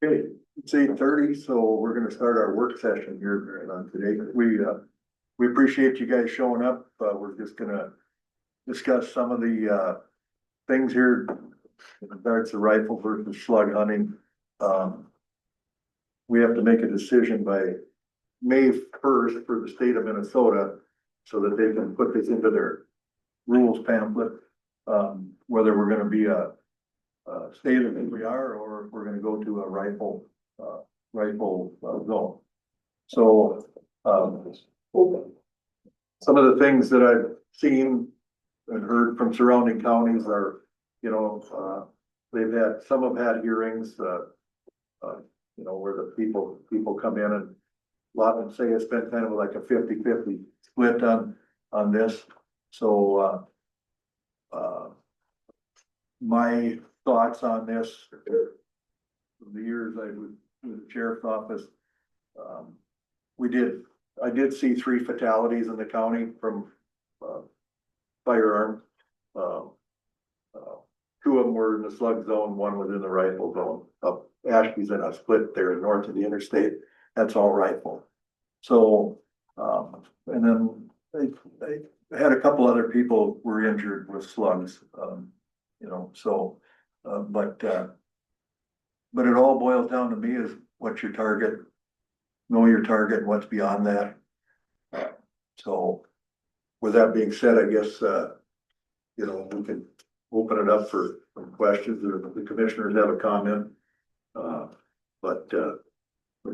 Okay, it's 8:30, so we're gonna start our work session here today. We appreciate you guys showing up. We're just gonna discuss some of the, things here in regards to rifle versus slug hunting. Um, we have to make a decision by May 1st for the state of Minnesota so that they can put this into their rules pamphlet. Whether we're gonna be a state as we are, or if we're gonna go to a rifle zone. So, some of the things that I've seen and heard from surrounding counties are, some have had hearings, where the people come in, and a lot of them say it's been kind of like a 50-50 split on this. So, my thoughts on this, from the years I was with the sheriff's office, I did see 3 fatalities in the county from, firearms. Uh, uh, 2 of them were in the slug zone, 1 was in the rifle zone. Ashby's in a split there north of the interstate, that's all rifle. So, and then I had a couple other people were injured with slugs, so, but it all boils down to me is what's your target? Know your target and what's beyond that. So with that being said, I guess, we can open it up for some questions, or if the commissioners have a comment. But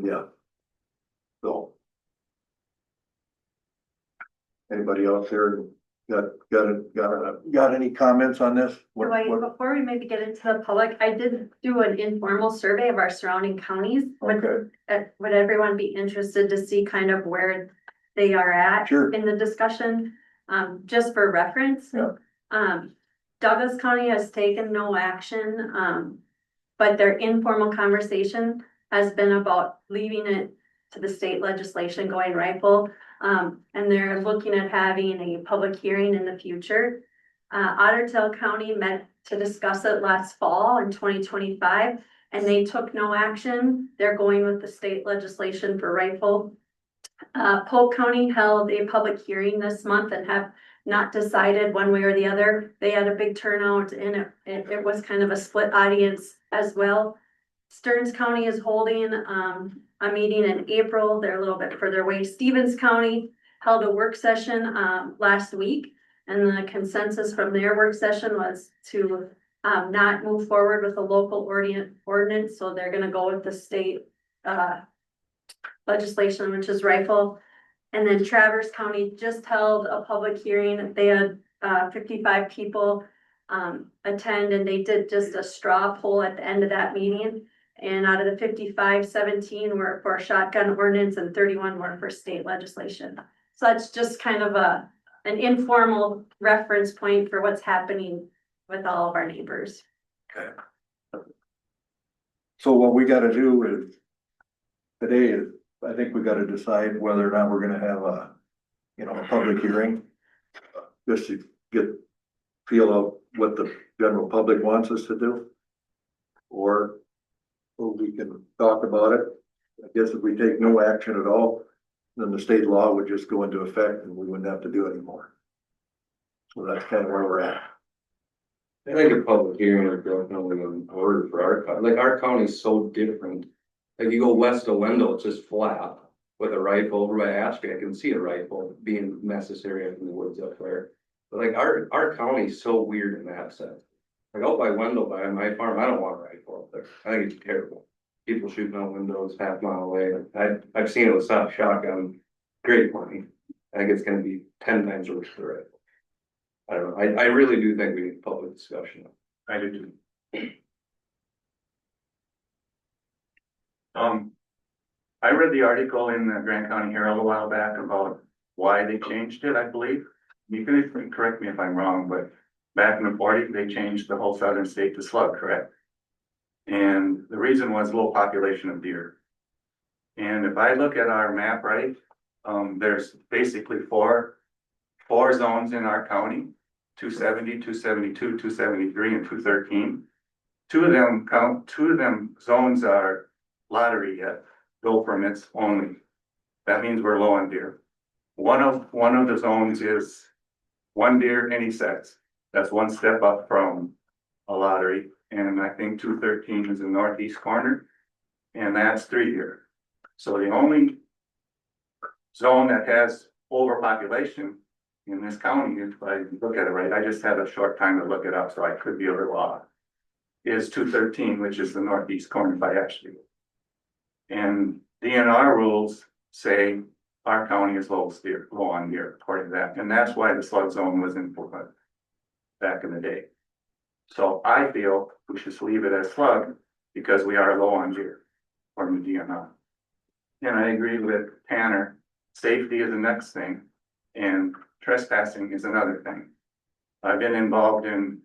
yeah, so. Anybody else there got any comments on this? Before we maybe get into the public, I did do an informal survey of our surrounding counties. Okay. Would everyone be interested to see kind of where they are at? Sure. In the discussion? Just for reference. Yeah. Douglas County has taken no action, but their informal conversation has been about leaving it to the state legislation going rifle. And they're looking at having a public hearing in the future. Otter Tail County met to discuss it last fall in 2025, and they took no action. They're going with the state legislation for rifle. Polk County held a public hearing this month and have not decided one way or the other. They had a big turnout, and it was kind of a split audience as well. Stearns County is holding a meeting in April. They're a little bit further away. Stevens County held a work session last week, and the consensus from their work session was to not move forward with a local ordinance. So they're gonna go with the state legislation, which is rifle. And then Traverse County just held a public hearing. They had 55 people attend, and they did just a straw poll at the end of that meeting. And out of the 55, 17 were for shotgun ordinance and 31 were for state legislation. So that's just kind of an informal reference point for what's happening with all of our neighbors. Okay. So what we gotta do is, today is, I think we gotta decide whether or not we're gonna have a public hearing. Just to feel out what the general public wants us to do. Or we can talk about it. I guess if we take no action at all, then the state law would just go into effect and we wouldn't have to do it anymore. So that's kind of where we're at. I think a public hearing is definitely in order for our county. Like, our county's so different. Like, you go west of Wendell, it's just flat with a rifle. Over by Ashby, I can see a rifle being necessary up in the woods up there. But like, our county's so weird in that sense. Like, out by Wendell, by my farm, I don't want a rifle up there. I think it's terrible. People shooting out windows half mile away. I've seen it with shotgun. Great plenty. I think it's gonna be 10 times worse for the rifle. I don't know. I really do think we need public discussion. I do too. I read the article in the Grant County Herald a while back about why they changed it, I believe. You can correct me if I'm wrong, but back in the 40s, they changed the whole southern state to slug, correct? And the reason was low population of deer. And if I look at our map, right, there's basically four zones in our county: 270, 272, 273, and 213. Two of them zones are lottery yet, bill permits only. That means we're low on deer. One of the zones is one deer, any sex. That's one step up from a lottery, and I think 213 is the northeast corner, and that's 3 deer. So the only zone that has overpopulation in this county, if I look at it right, I just had a short time to look it up, so I could be a little off, is 213, which is the northeast corner by Ashby. And DNR rules say our county is low on deer, according to that, and that's why the slug zone was implemented back in the day. So I feel we should leave it as slug because we are low on deer from the DNR. And I agree with Tanner, safety is the next thing, and trespassing is another thing. I've been involved in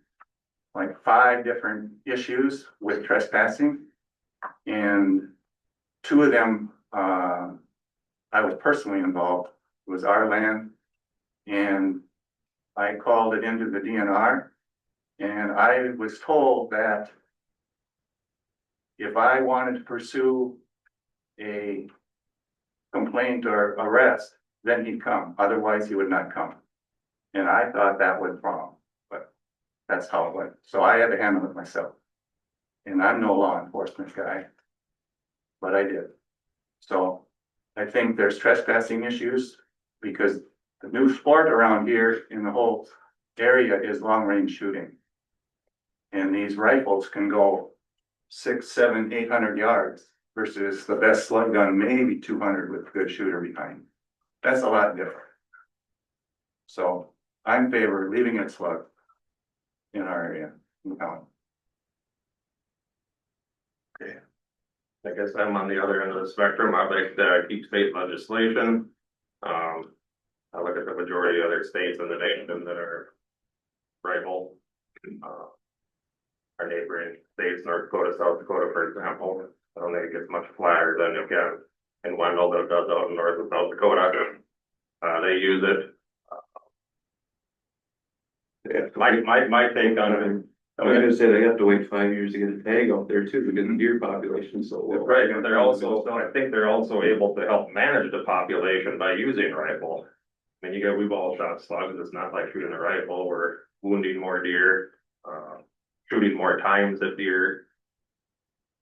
like 5 different issues with trespassing, and 2 of them, I was personally involved. It was our land, and I called it into the DNR, and I was told that if I wanted to pursue a complaint or arrest, then he'd come, otherwise he would not come. And I thought that was wrong, but that's how it went. So I had to handle it myself. And I'm no law enforcement guy, but I did. So I think there's trespassing issues because the new sport around here in the whole area is long range shooting. And these rifles can go 600, 700, 800 yards versus the best slug gun, maybe 200 with a good shooter behind. That's a lot different. So I'm in favor of leaving it slug in our area, in the county. I guess I'm on the other end of the spectrum. I like that I keep state legislation. I look at the majority of other states in the nation that are rifle. Our neighboring states, North Dakota, South Dakota, for example, I don't think it gets much flatter than you can in Wendell that it does out in North and South Dakota. They use it. My take on it. I was gonna say they have to wait 5 years to get a tag out there too, because the deer population is so low. Right, but they're also, I think they're also able to help manage the population by using rifle. I mean, we've all shot slugs, it's not like shooting a rifle, we're wounding more deer, shooting more times at deer.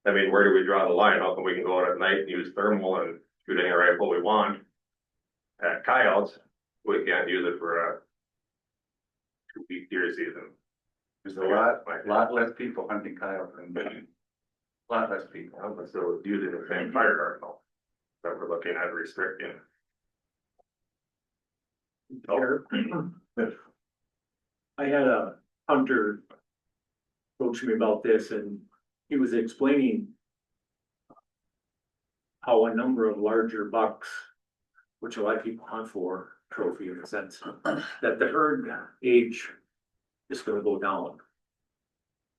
I mean, where do we draw the line? How come we can go out at night and use thermal and shoot any rifle we want? At coyotes, we can't use it for a 2-week deer season. There's a lot less people hunting coyotes than a lot less people. But still using the same fire arsenal that we're looking at restricting. I had a hunter approach me about this and he was explaining how a number of larger bucks, which a lot of people hunt for, trophy in a sense, that the herd age is gonna go down.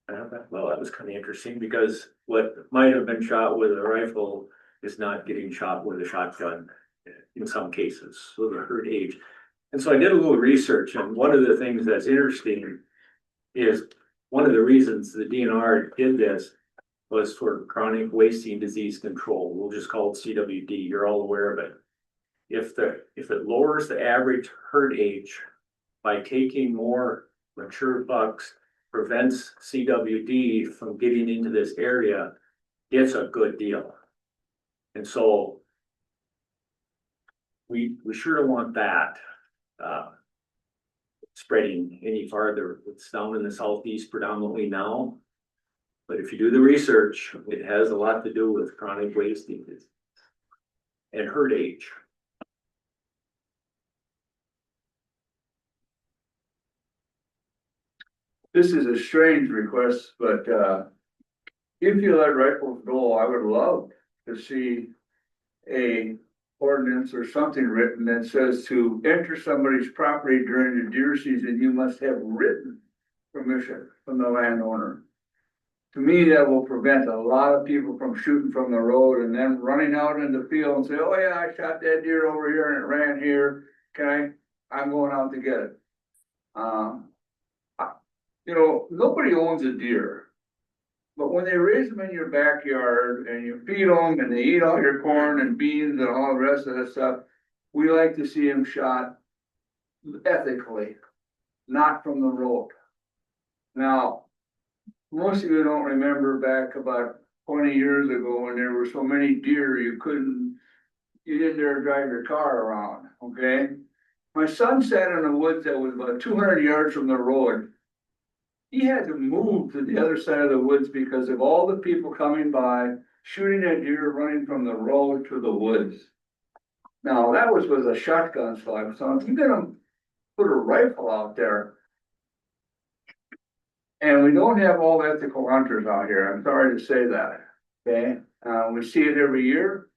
And I thought, well, that was kind of interesting because what might have been shot with a rifle is not getting shot with a shotgun in some cases, so the herd age. And so I did a little research, and one of the things that's interesting is one of the reasons the DNR did this was for chronic wasting disease control. We'll just call it CWD. You're all aware of it. If it lowers the average herd age by taking more mature bucks, prevents CWD from getting into this area, it's a good deal. And so we sure don't want that spreading any farther. It's down in the southeast predominantly now. But if you do the research, it has a lot to do with chronic wasting and herd age. This is a strange request, but if you let rifles go, I would love to see a ordinance or something written that says to enter somebody's property during the deer season, you must have written permission from the landowner. To me, that will prevent a lot of people from shooting from the road and then running out in the field and say, oh yeah, I shot that deer over here and it ran here. I'm going out to get it. You know, nobody owns a deer. But when they raise them in your backyard and you feed them and they eat all your corn and beans and all the rest of that stuff, we like to see them shot ethically, not from the road. Now, most of you don't remember back about 20 years ago when there were so many deer you didn't dare drive your car around, okay? My son sat in the woods that was about 200 yards from the road. He had to move to the other side of the woods because of all the people coming by, shooting at deer, running from the road to the woods. Now, that was with a shotgun slug, so if you're gonna put a rifle out there, and we don't have all ethical hunters out here, I'm sorry to say that, okay? We see it every year.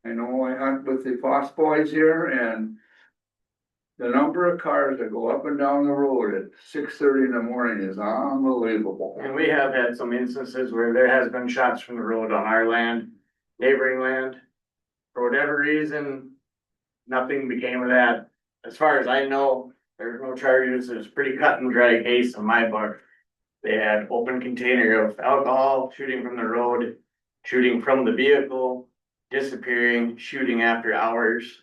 I know I hunt with the Foss boys here, and the number of cars that go up and down the road at 6:30 in the morning is unbelievable. And we have had some instances where there has been shots from the road on our land, neighboring land. For whatever reason, nothing became of that. As far as I know, there's no charges. It's a pretty cut and dry case in my book. They had open container of alcohol, shooting from the road, shooting from the vehicle, disappearing, shooting after hours.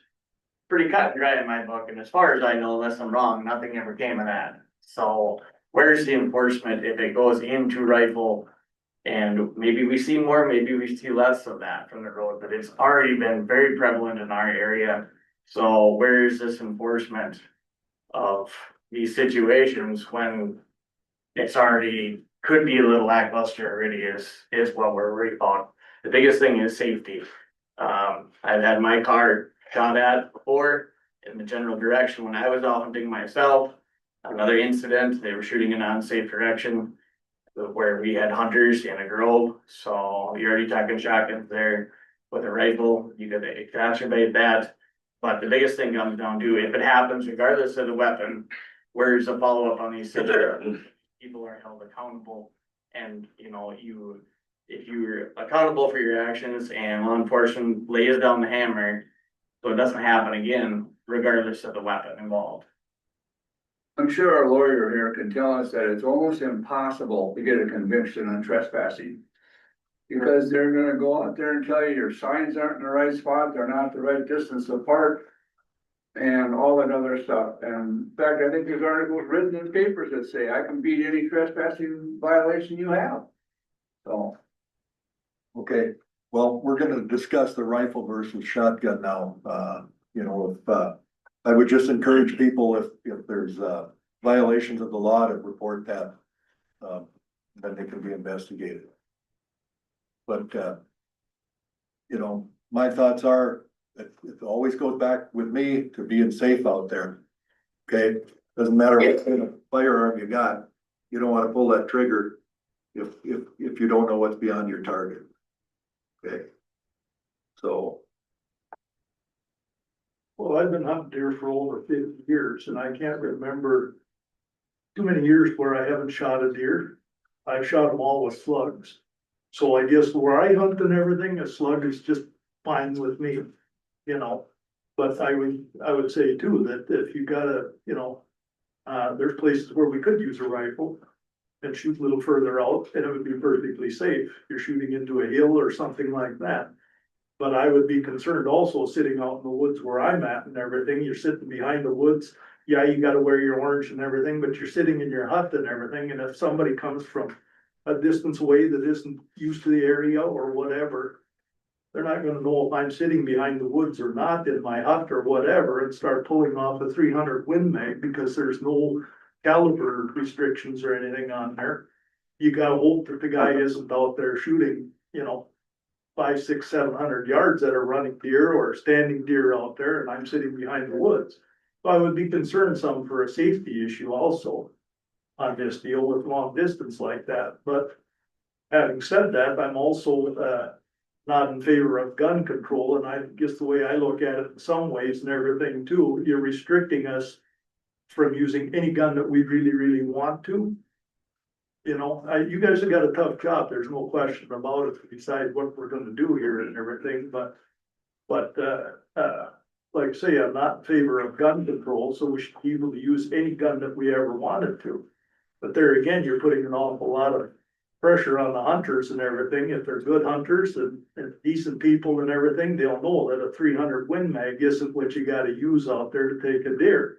Pretty cut and dry in my book, and as far as I know, unless I'm wrong, nothing ever came of that. So where's the enforcement if it goes into rifle? And maybe we see more, maybe we see less of that from the road, but it's already been very prevalent in our area. So where is this enforcement of these situations when it's already, could be a little lackluster already is what we're worried about. The biggest thing is safety. I've had my car shot at before in the general direction when I was off hunting myself. Another incident, they were shooting in an unsafe direction where we had hunters in a grove. So you're already talking shotguns there with a rifle, you could exacerbate that. But the biggest thing comes down to, if it happens, regardless of the weapon, where's the follow-up on these situations? People are held accountable, and if you're accountable for your actions and law enforcement lays down the hammer, so it doesn't happen again, regardless of the weapon involved. I'm sure our lawyer here can tell us that it's almost impossible to get a conviction on trespassing. Because they're gonna go out there and tell you your signs aren't in the right spot, they're not the right distance apart. And all that other stuff. And in fact, I think there's articles written in papers that say I can beat any trespassing violation you have. So, Okay, well, we're gonna discuss the rifle versus shotgun now. I would just encourage people if there's violations of the law to report that. Then they can be investigated. But my thoughts are, it always goes back with me to being safe out there. Okay, doesn't matter what kind of firearm you got, you don't wanna pull that trigger if you don't know what's beyond your target. Okay. So, Well, I've been hunting deer for over 50 years and I can't remember too many years where I haven't shot a deer. I've shot them all with slugs. So I guess where I hunt and everything, a slug is just fine with me, But I would say too, that if you gotta, there's places where we could use a rifle and shoot a little further out and it would be perfectly safe. You're shooting into a hill or something like that. But I would be concerned also sitting out in the woods where I'm at and everything, you're sitting behind the woods. Yeah, you gotta wear your orange and everything, but you're sitting in your hut and everything, and if somebody comes from a distance away that isn't used to the area or whatever, they're not gonna know if I'm sitting behind the woods or not in my hut or whatever and start pulling off a 300 Win Mag because there's no caliber restrictions or anything on there. You gotta hope that the guy isn't out there shooting, 500, 600, 700 yards that are running deer or standing deer out there and I'm sitting behind the woods. So I would be concerned some for a safety issue also on this deal with long distance like that. But having said that, I'm also not in favor of gun control. And I guess the way I look at it in some ways and everything too, you're restricting us from using any gun that we really, really want to. You guys have got a tough job. There's no question about it to decide what we're gonna do here and everything, but like I say, I'm not in favor of gun control, so we should be able to use any gun that we ever wanted to. But there again, you're putting an awful lot of pressure on the hunters and everything. If they're good hunters and decent people and everything, they'll know that a 300 Win Mag isn't what you gotta use out there to take a deer.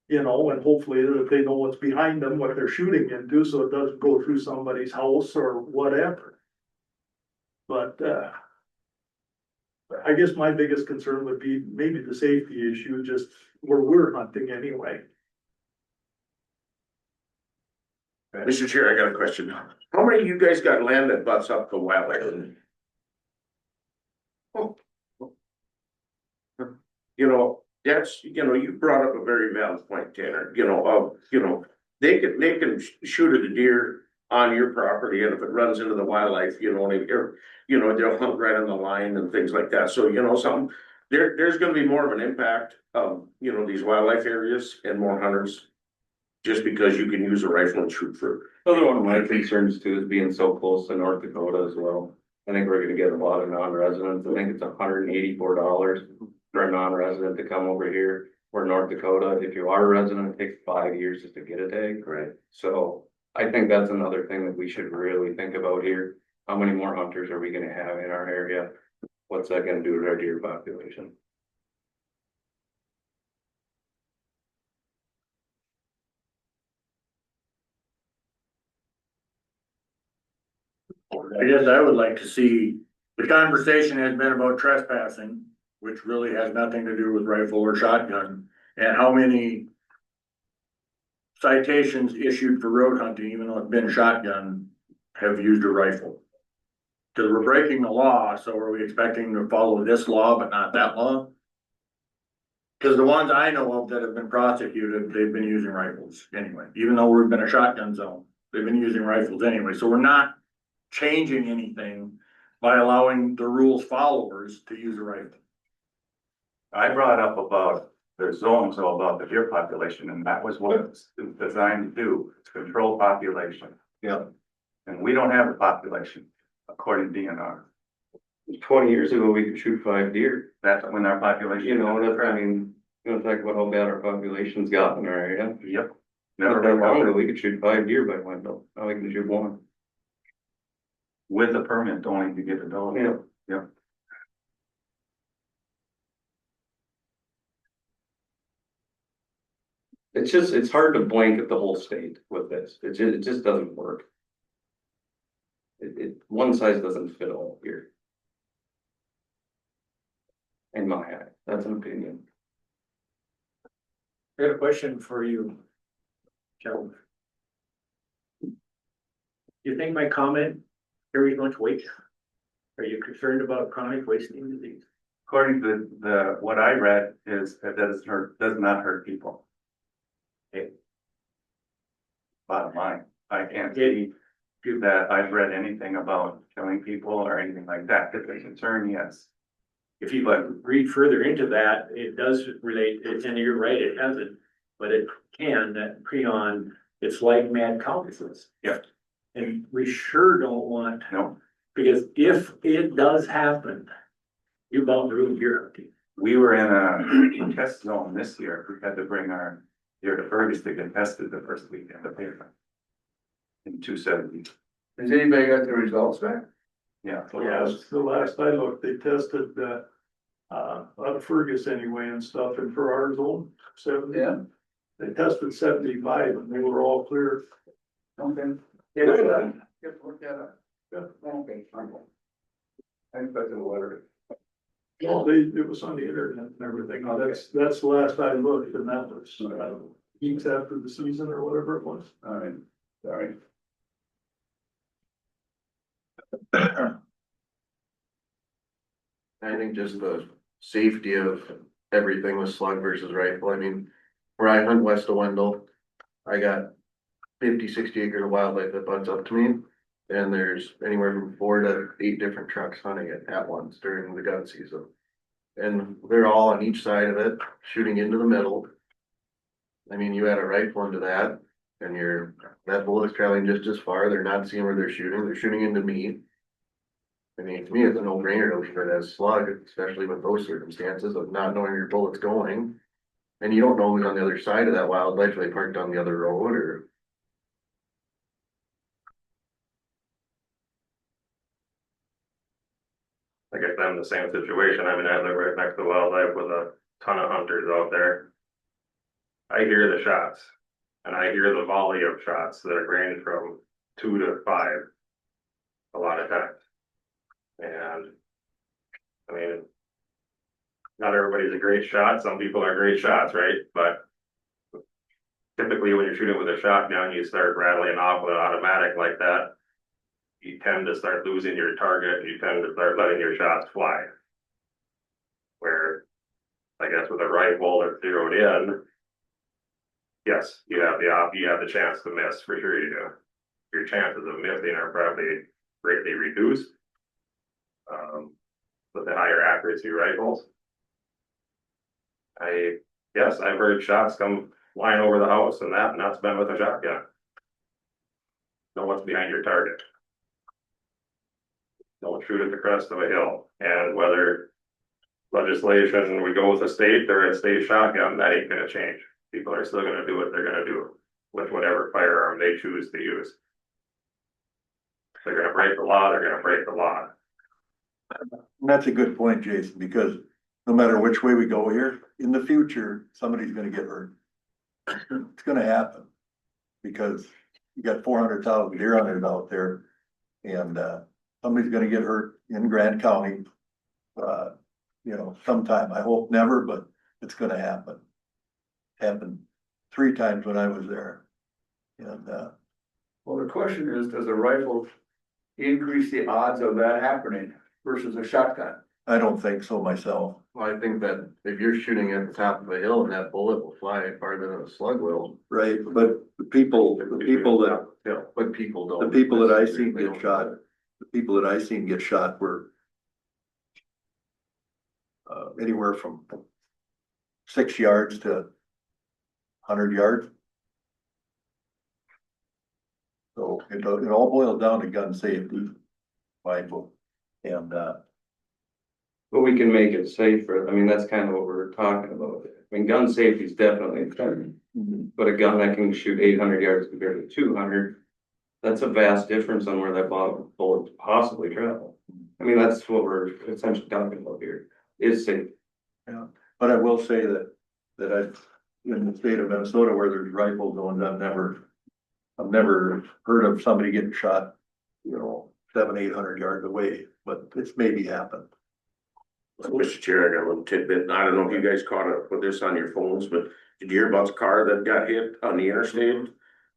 You know, and hopefully that they know what's behind them, what they're shooting into, so it doesn't go through somebody's house or whatever. But, I guess my biggest concern would be maybe the safety issue, just where we're hunting anyway. Mr. Chair, I got a question. How many of you guys got land that butts up the wetland? You know, that's, you know, you brought up a very valid point, Tanner, they can shoot at a deer on your property, and if it runs into the wildlife, they'll hunt right on the line and things like that, so, there's gonna be more of an impact of, these wildlife areas and more hunters. Just because you can use a rifle and shoot for. Another one of my concerns too is being so close to North Dakota as well. I think we're gonna get a lot of non-residents. I think it's $184 for a non-resident to come over here. Or North Dakota, if you are a resident, it takes 5 years just to get a tag. Right. So I think that's another thing that we should really think about here. How many more hunters are we gonna have in our area? What's that gonna do to our deer population? I guess I would like to see, the conversation has been about trespassing, which really has nothing to do with rifle or shotgun, and how many citations issued for road hunting, even though it's been shotgun, have used a rifle. Cause we're breaking the law, so are we expecting to follow this law but not that law? Cause the ones I know of that have been prosecuted, they've been using rifles anyway, even though we've been a shotgun zone, they've been using rifles anyway, so we're not changing anything by allowing the rules followers to use a rifle. I brought up about the zones, so about the deer population, and that was what it's designed to do, it's control population. Yeah. And we don't have a population, according to DNR. 20 years ago, we could shoot 5 deer. That's when our population. Talk about how bad our population's got in our area. Yep. Not that long ago, Never we could shoot 5 deer by window. Now we can shoot 1. with a permit only to get a dog. Yeah. Yep. It's hard to blanket the whole state with this. It just doesn't work. One size doesn't fit all here. In my eye, that's an opinion. I got a question for you, gentlemen. You think my comment carries much weight? Are you concerned about chronic wasting disease? According to what I read is that does not hurt people. Okay. Bottom line, I can't see that I've read anything about killing people or anything like that. If it's a concern, yes. If you read further into that, it does relate, and you're right, it hasn't, but it can, that prion, it's like mad cow disease. Yeah. And we sure don't want, No, because if it does happen, you're about to ruin deer hunting. we were in a test zone this year. We had to bring our deer to Fergus to get tested the first weekend of April. In 270. Has anybody got the results back? Yeah. The last I looked, they tested, out of Fergus anyway and stuff, and for our zone, 70. Yeah. They tested 75 and they were all clear. Okay. Yeah. Look that up. Yeah. Okay. I expect a letter. Well, it was on the internet and everything. That's the last I looked, and that was, weeks after the season or whatever it was. All right, sorry. I think just the safety of everything with slug versus rifle. I mean, where I hunt west of Wendell, I got 50, 60 acres of wildlife that butts up to me. And there's anywhere from 4 to 8 different trucks hunting it at once during the gun season. And they're all on each side of it, shooting into the middle. I mean, you add a rifle into that and that bullet is traveling just as far. They're not seeing where they're shooting into me. I mean, to me, it's a no-brainer to leave it as slug, especially with those circumstances of not knowing where your bullet's going. And you don't know who's on the other side of that wildlife, they parked on the other road or. I guess I'm in the same situation. I mean, I live right next to wildlife with a ton of hunters out there. I hear the shots and I hear the volley of shots that range from 2 to 5 a lot of times. And I mean, not everybody's a great shot. Some people are great shots, right? But typically when you're shooting with a shotgun, you start rattling off with an automatic like that. You tend to start losing your target. You tend to start letting your shots fly. Where I guess with a rifle that's zeroed in, yes, you have the chance to miss, for sure you do. Your chances of missing are probably greatly reduced. With the higher accuracy rifles. Yes, I've heard shots come flying over the house and that's been with a shotgun. Know what's behind your target. Don't shoot at the crest of a hill. And whether legislation, we go with a state or a state shotgun, that ain't gonna change. People are still gonna do what they're gonna do with whatever firearm they choose to use. If they're gonna break the law, they're gonna break the law. And that's a good point, Jason, because no matter which way we go here, in the future, somebody's gonna get hurt. It's gonna happen. Because you got 400,000 deer hunters out there and, somebody's gonna get hurt in Grant County. Sometime, I hope never, but it's gonna happen. Happened 3 times when I was there. And, Well, the question is, does a rifle increase the odds of that happening versus a shotgun? I don't think so myself. Well, I think that if you're shooting at the top of a hill and that bullet will fly farther than a slug will, Right, but the people that, but people don't. the people that I seen get shot, the people that I seen get shot were anywhere from 6 yards to 100 yards. So it all boils down to gun safety, Michael, and, But we can make it safer. I mean, that's kind of what we're talking about. I mean, gun safety is definitely important. But a gun that can shoot 800 yards compared to 200, that's a vast difference on where that bullet possibly travel. I mean, that's what we're essentially talking about here, is safe. yeah, but I will say that in the state of Minnesota where there's rifle zones, I've never heard of somebody getting shot, 700-800 yards away, but it's maybe happened. Mr. Chair, I got a little tidbit, and I don't know if you guys caught up with this on your phones, but did you hear about the car that got hit on the interstate?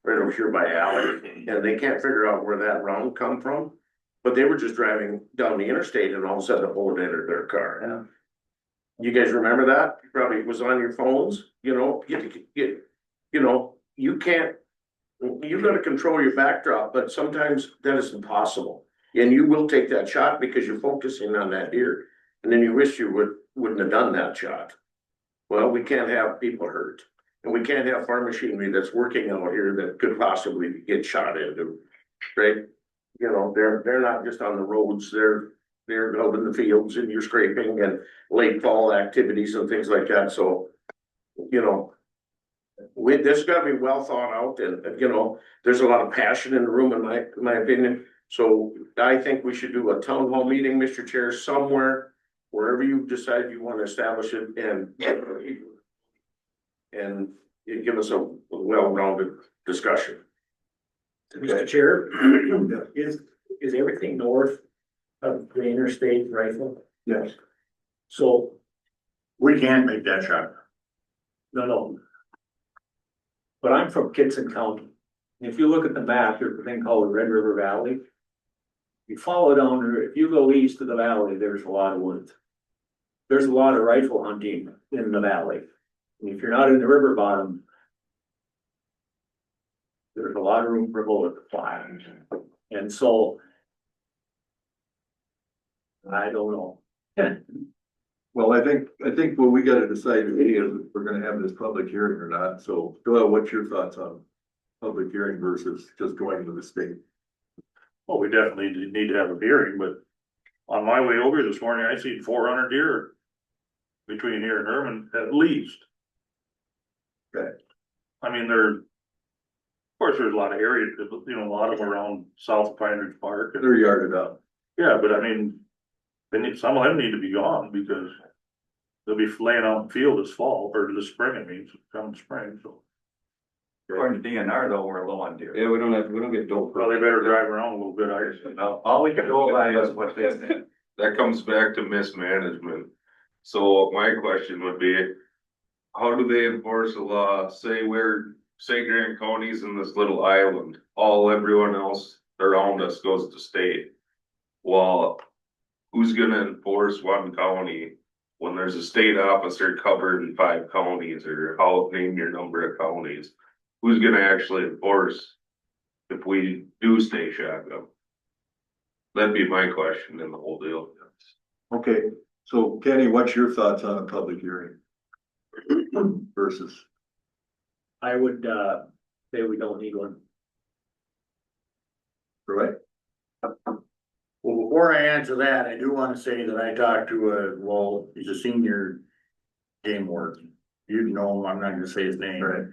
Right over here by Alley, and they can't figure out where that round come from, but they were just driving down the interstate and all of a sudden a bullet entered their car. Yeah. You guys remember that? Probably it was on your phones, you can't, you gotta control your backdrop, but sometimes that is impossible. And you will take that shot because you're focusing on that deer, and then you wish you wouldn't have done that shot. Well, we can't have people hurt, and we can't have farm machinery that's working out here that could possibly get shot into, right? They're not just on the roads, they're out in the fields and you're scraping and late fall activities and things like that, so. This has gotta be well thought out and, there's a lot of passion in the room in my opinion. So I think we should do a town hall meeting, Mr. Chair, somewhere, wherever you decide you wanna establish it and you give us a well-rounded discussion. Mr. Chair, is everything north of the interstate rifle? Yes. So, We can't make that shot. no. But I'm from Kitson County. And if you look at the map, there's a thing called the Red River Valley. You follow down there, if you go east of the valley, there's a lot of woods. There's a lot of rifle hunting in the valley. And if you're not in the river bottom, there's a lot of room for a bullet to fly. And so, I don't know. Well, I think what we gotta decide today is if we're gonna have this public hearing or not, so Doyle, what's your thoughts on public hearing versus just going to the state? Well, we definitely need to have a hearing, but on my way over this morning, I seen 400 deer between here and Herman at least. Okay. I mean, of course, there's a lot of areas, a lot of them around south of Pine Ridge Park. They're yarded up. Yeah, but I mean, some of them need to be gone because they'll be laying out in the field this fall, or this spring, I mean, come spring, so. According to DNR though, we're low on deer. Yeah, we don't get dope. Well, they better drive around a little bit, I guess. No, all we can go by is what they say. That comes back to mismanagement. So my question would be, how do they enforce the law? Say Grant County's in this little island, everyone else around us goes to state. Well, who's gonna enforce one county when there's a state officer covered in 5 counties, or name your number of counties? Who's gonna actually enforce if we do stay shotgun? That'd be my question in the whole deal. Okay, so Kenny, what's your thoughts on a public hearing? Versus, I would, say we don't need one. right? Well, before I answer that, I do wanna say that I talked to he's a senior game warden. You know him, I'm not gonna say his name. Right.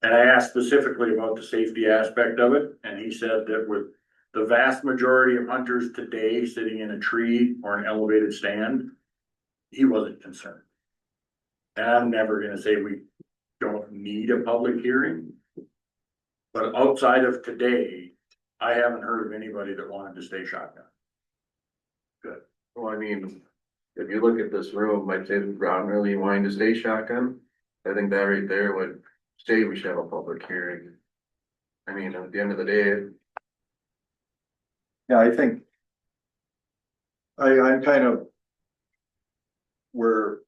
And I asked specifically about the safety aspect of it, and he said that with the vast majority of hunters today sitting in a tree or an elevated stand, he wasn't concerned. And I'm never gonna say we don't need a public hearing. But outside of today, I haven't heard of anybody that wanted to stay shotgun. Well, I mean, if you look at this room, I'd say Ron really wanting to stay shotgun. I think that right there would say we should have a public hearing. I mean, at the end of the day, Yeah, I think. I'm kind of. Where.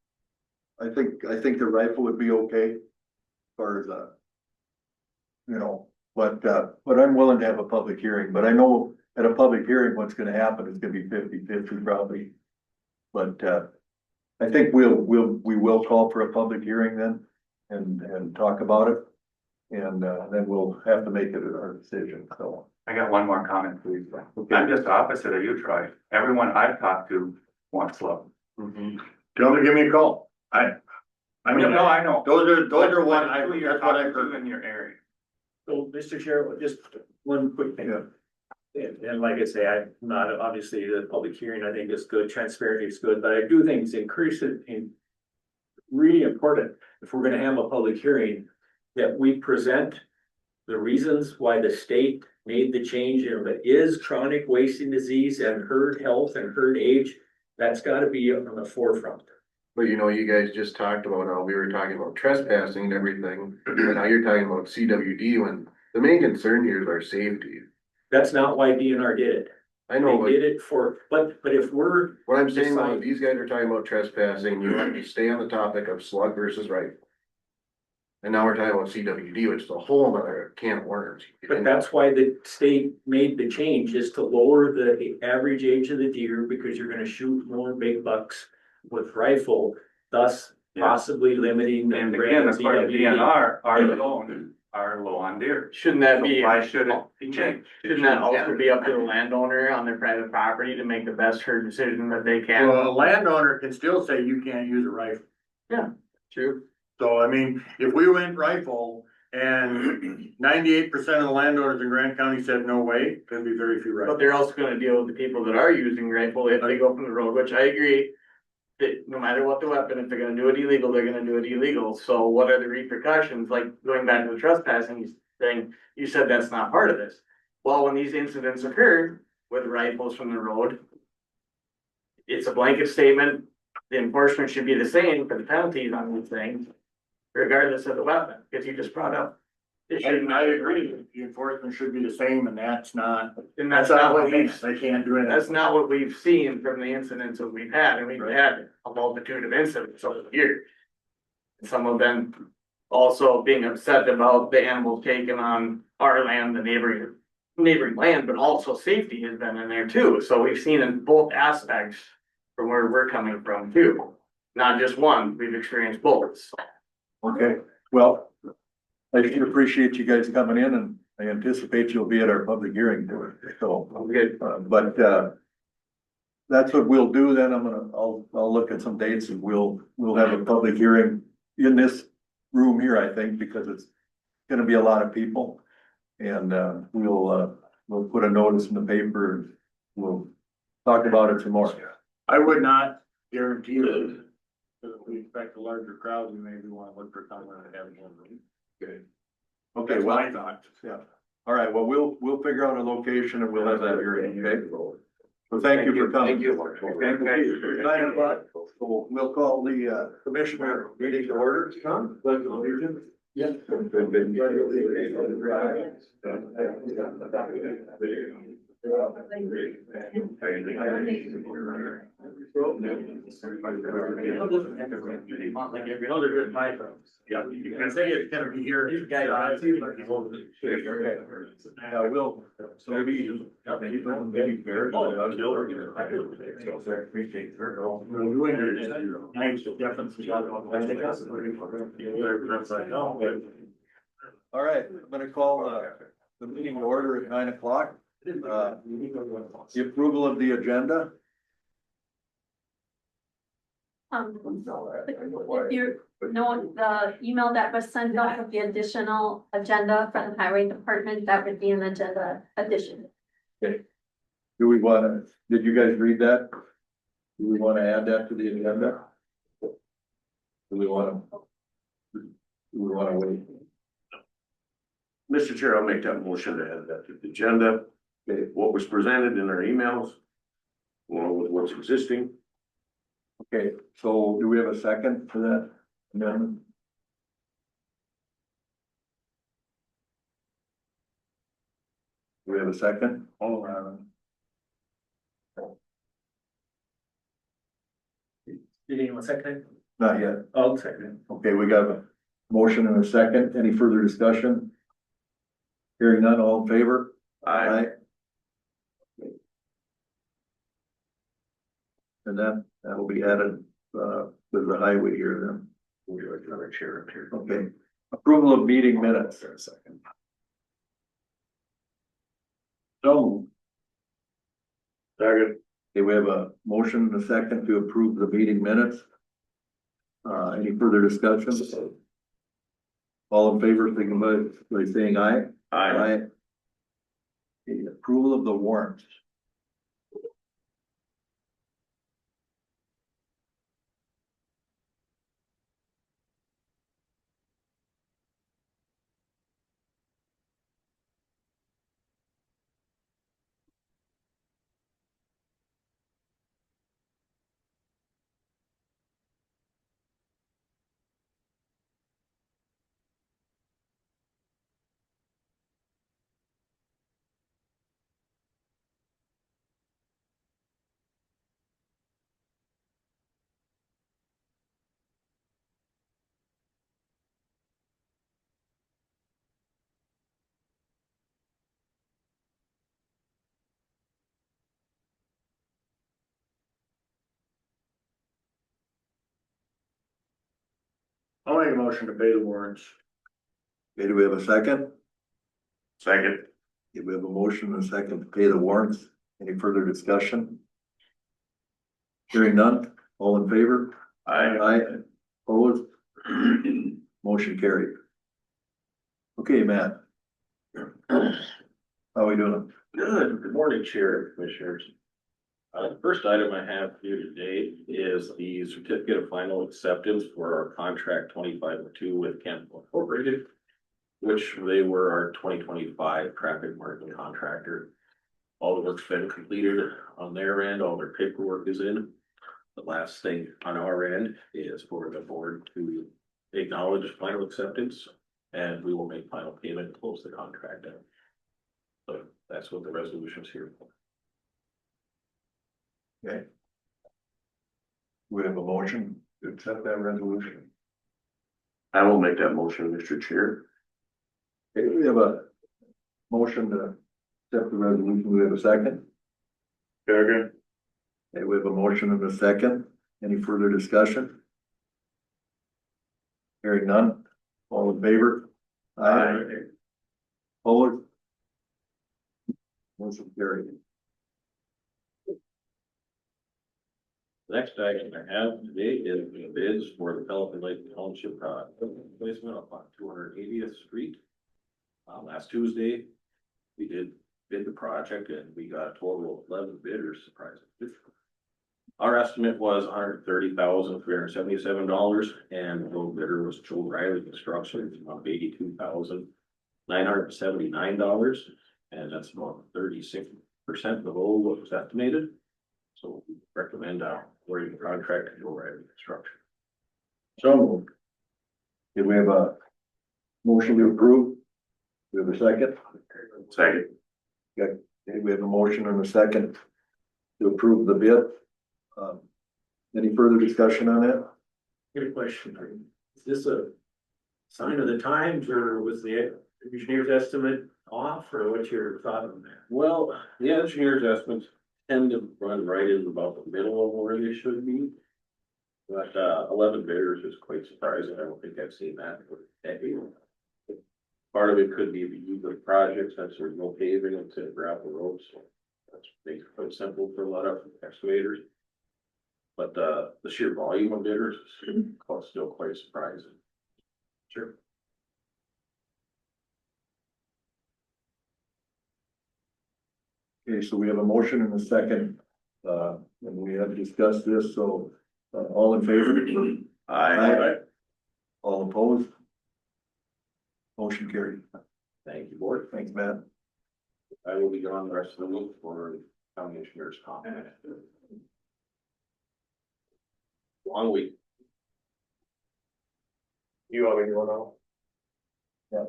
I think the rifle would be okay. As far as you know, but I'm willing to have a public hearing, but I know at a public hearing, what's gonna happen is gonna be 50-50 probably. But I think we will call for a public hearing then and talk about it. And then we'll have to make it our decision, so. I got one more comment, please. I'm just opposite of you, Troy. Everyone I've talked to wants slow. Tell them to give me a call. I mean, No, I know. those are what Who you're that's what I've talking to heard. in your area. So, Mr. Chair, just one quick thing. Yeah. And like I say, I'm not, obviously, the public hearing, I think is good, transparency is good, but I do think it's really important, if we're gonna have a public hearing, that we present the reasons why the state made the change, and if it is chronic wasting disease and herd health and herd age, that's gotta be on the forefront. but you know, you guys just talked about how we were talking about trespassing and everything. And now you're talking about CWD when the main concern here is our safety. That's not why DNR did it. I know, They but did it for, but if we're, what I'm saying, Decide. though, these guys are talking about trespassing, you want to stay on the topic of slug versus rifle. And now we're talking about CWD, which is a whole other can of worms. but that's why the state made the change, is to lower the average age of the deer, because you're gonna shoot more big bucks with rifle, thus possibly limiting. the And rate again, of according to CWD. DNR, are low on deer. Shouldn't that be, Why should it be changed? shouldn't that also be up to the landowner on their private property to make the best herd decision that they can? Well, a landowner can still say you can't use a rifle. Yeah. True. So I mean, if we went rifle and 98% of the landowners in Grant County said no way, there'd be very few rifles. But they're also gonna deal with the people that are using rifle if they go from the road, which I agree. That no matter what the weapon, if they're gonna do it illegal, they're gonna do it illegal. So what are the repercussions? Like going back to the trespassing thing, you said that's not part of this. Well, when these incidents occur with rifles from the road, it's a blanket statement. The enforcement should be the same for the penalties on these things, regardless of the weapon, because you just brought up. I agree, the enforcement should be the same, and that's not. And that's not what we've, they can't do it. That's not what we've seen from the incidents that we've had, and we've had a multitude of incidents over the years. Some of them also being upset about the animals taken on our land, the neighboring land, but also safety has been in there too. So we've seen in both aspects from where we're coming from too. Not just one, we've experienced both. Okay, well, I should appreciate you guys coming in, and I anticipate you'll be at our public hearing too, so. That's what we'll do then. I'll look at some dates, and we'll have a public hearing in this room here, I think, because it's gonna be a lot of people. And we'll put a notice in the paper, and we'll talk about it tomorrow. I would not guarantee it. Because if we expect a larger crowd, we maybe wanna look for somewhere to have one. Okay. Okay, That's well, my thought. yeah. All right, well, we'll figure out a location and we'll have that hearing, okay? Well, thank you for coming. Thank you. Okay, 9 o'clock, so we'll call the commissioner meeting to order. Tom, pledge of allegiance. Yes. Like every other good fight. Yeah, you can say it's gonna be here. You guys. Yeah, we'll, so maybe. Maybe fair. All right, I'm gonna call the meeting to order at 9 o'clock. The approval of the agenda. If you know, the email that was sent out with the additional agenda from the highway department, that would be an agenda addition. Do we wanna, did you guys read that? Do we wanna add that to the agenda? Do we wanna wait? Mr. Chair, I'll make that motion to add that to the agenda. Okay, what was presented in our emails, along with what's existing. Okay, so do we have a second for that amendment? Do we have a second? Did anyone second? Not yet. I'll second. Okay, we got a motion and a second. Any further discussion? Hearing none, all in favor? Aye. And that will be added, with the highway here then. Another chair up here. Okay, approval of meeting minutes. For a second. So. Second. Okay, we have a motion and a second to approve the meeting minutes. Any further discussion? All in favor, signify by saying aye. Aye. Okay, approval of the warrants. I'll make a motion to pay the warrants. Okay, do we have a second? Second. Okay, we have a motion and a second to pay the warrants. Any further discussion? Hearing none, all in favor? Aye. Opposed? Motion carried. Okay, Matt. How we doing? Good morning, Chair, Commissioners. The first item I have here today is the certificate of final acceptance for our contract 2502 with Campbell Incorporated, which they were our 2025 traffic marking contractor. All the work's been completed on their end, all their paperwork is in. The last thing on our end is for the board to acknowledge final acceptance, and we will make final payment and close the contract out. So that's what the resolution is here for. Okay. We have a motion to accept that resolution. I will make that motion, Mr. Chair. Okay, we have a motion to accept the resolution. We have a second. Second. Okay, we have a motion and a second. Any further discussion? Hearing none, all in favor? Aye. Opposed? Motion carried. The next item I have today is the bids for the Pelican Lake Township placement up on 280th Street. Last Tuesday, we did bid the project and we got a total of 11 bidders, surprisingly. Our estimate was $130,377, and the low bidder was Joe Riley Construction, it's about $82,979, and that's about 36% below what was estimated. So we recommend awarding the contract to Joe Riley Construction. So moved. Did we have a motion to approve? We have a second? Second. Okay, we have a motion and a second to approve the bid. Any further discussion on that? Good question. Is this a sign of the times or was the engineer's estimate off or what's your thought on that? Well, the engineer's estimates tend to run right in about the middle of where they should be. But 11 bidders is quite surprising. I don't think I've seen that for decades. Part of it could be the use of projects, since there's no paving instead of gravel roads, so that's makes it quite simple for a lot of excavators. But the sheer volume of bidders is still quite surprising. Sure. Okay, so we have a motion and a second, and we have discussed this, so, all in favor? Aye. All opposed? Motion carried. Thank you, board. Thanks, Matt. I will be gone the rest of the week for county engineer's comment. Long week. You want me to go now?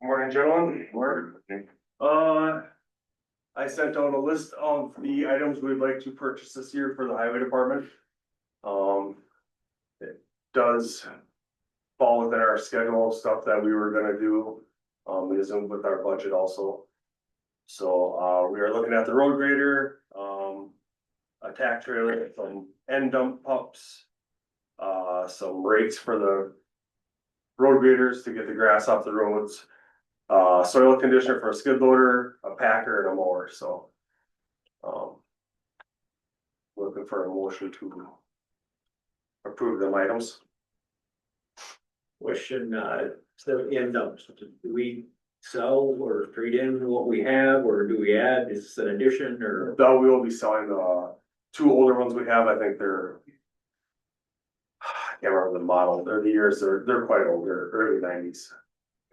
Morning, gentlemen. I sent out a list of the items we'd like to purchase this year for the highway department. It does fall within our schedule of stuff that we were gonna do. It isn't with our budget also. So, we are looking at the road grader, a tack trailer, some end dump pups. Some rakes for the road graders to get the grass off the roads. Soil conditioner for a skid loader, a packer and a mower, so. Looking for a motion to approve them items. Question, so end up, do we sell or trade in what we have, or do we add, is this an addition or? Though we will be selling the two older ones we have, I think they're. I can't remember the model, they're the years, they're quite old, they're early 90s.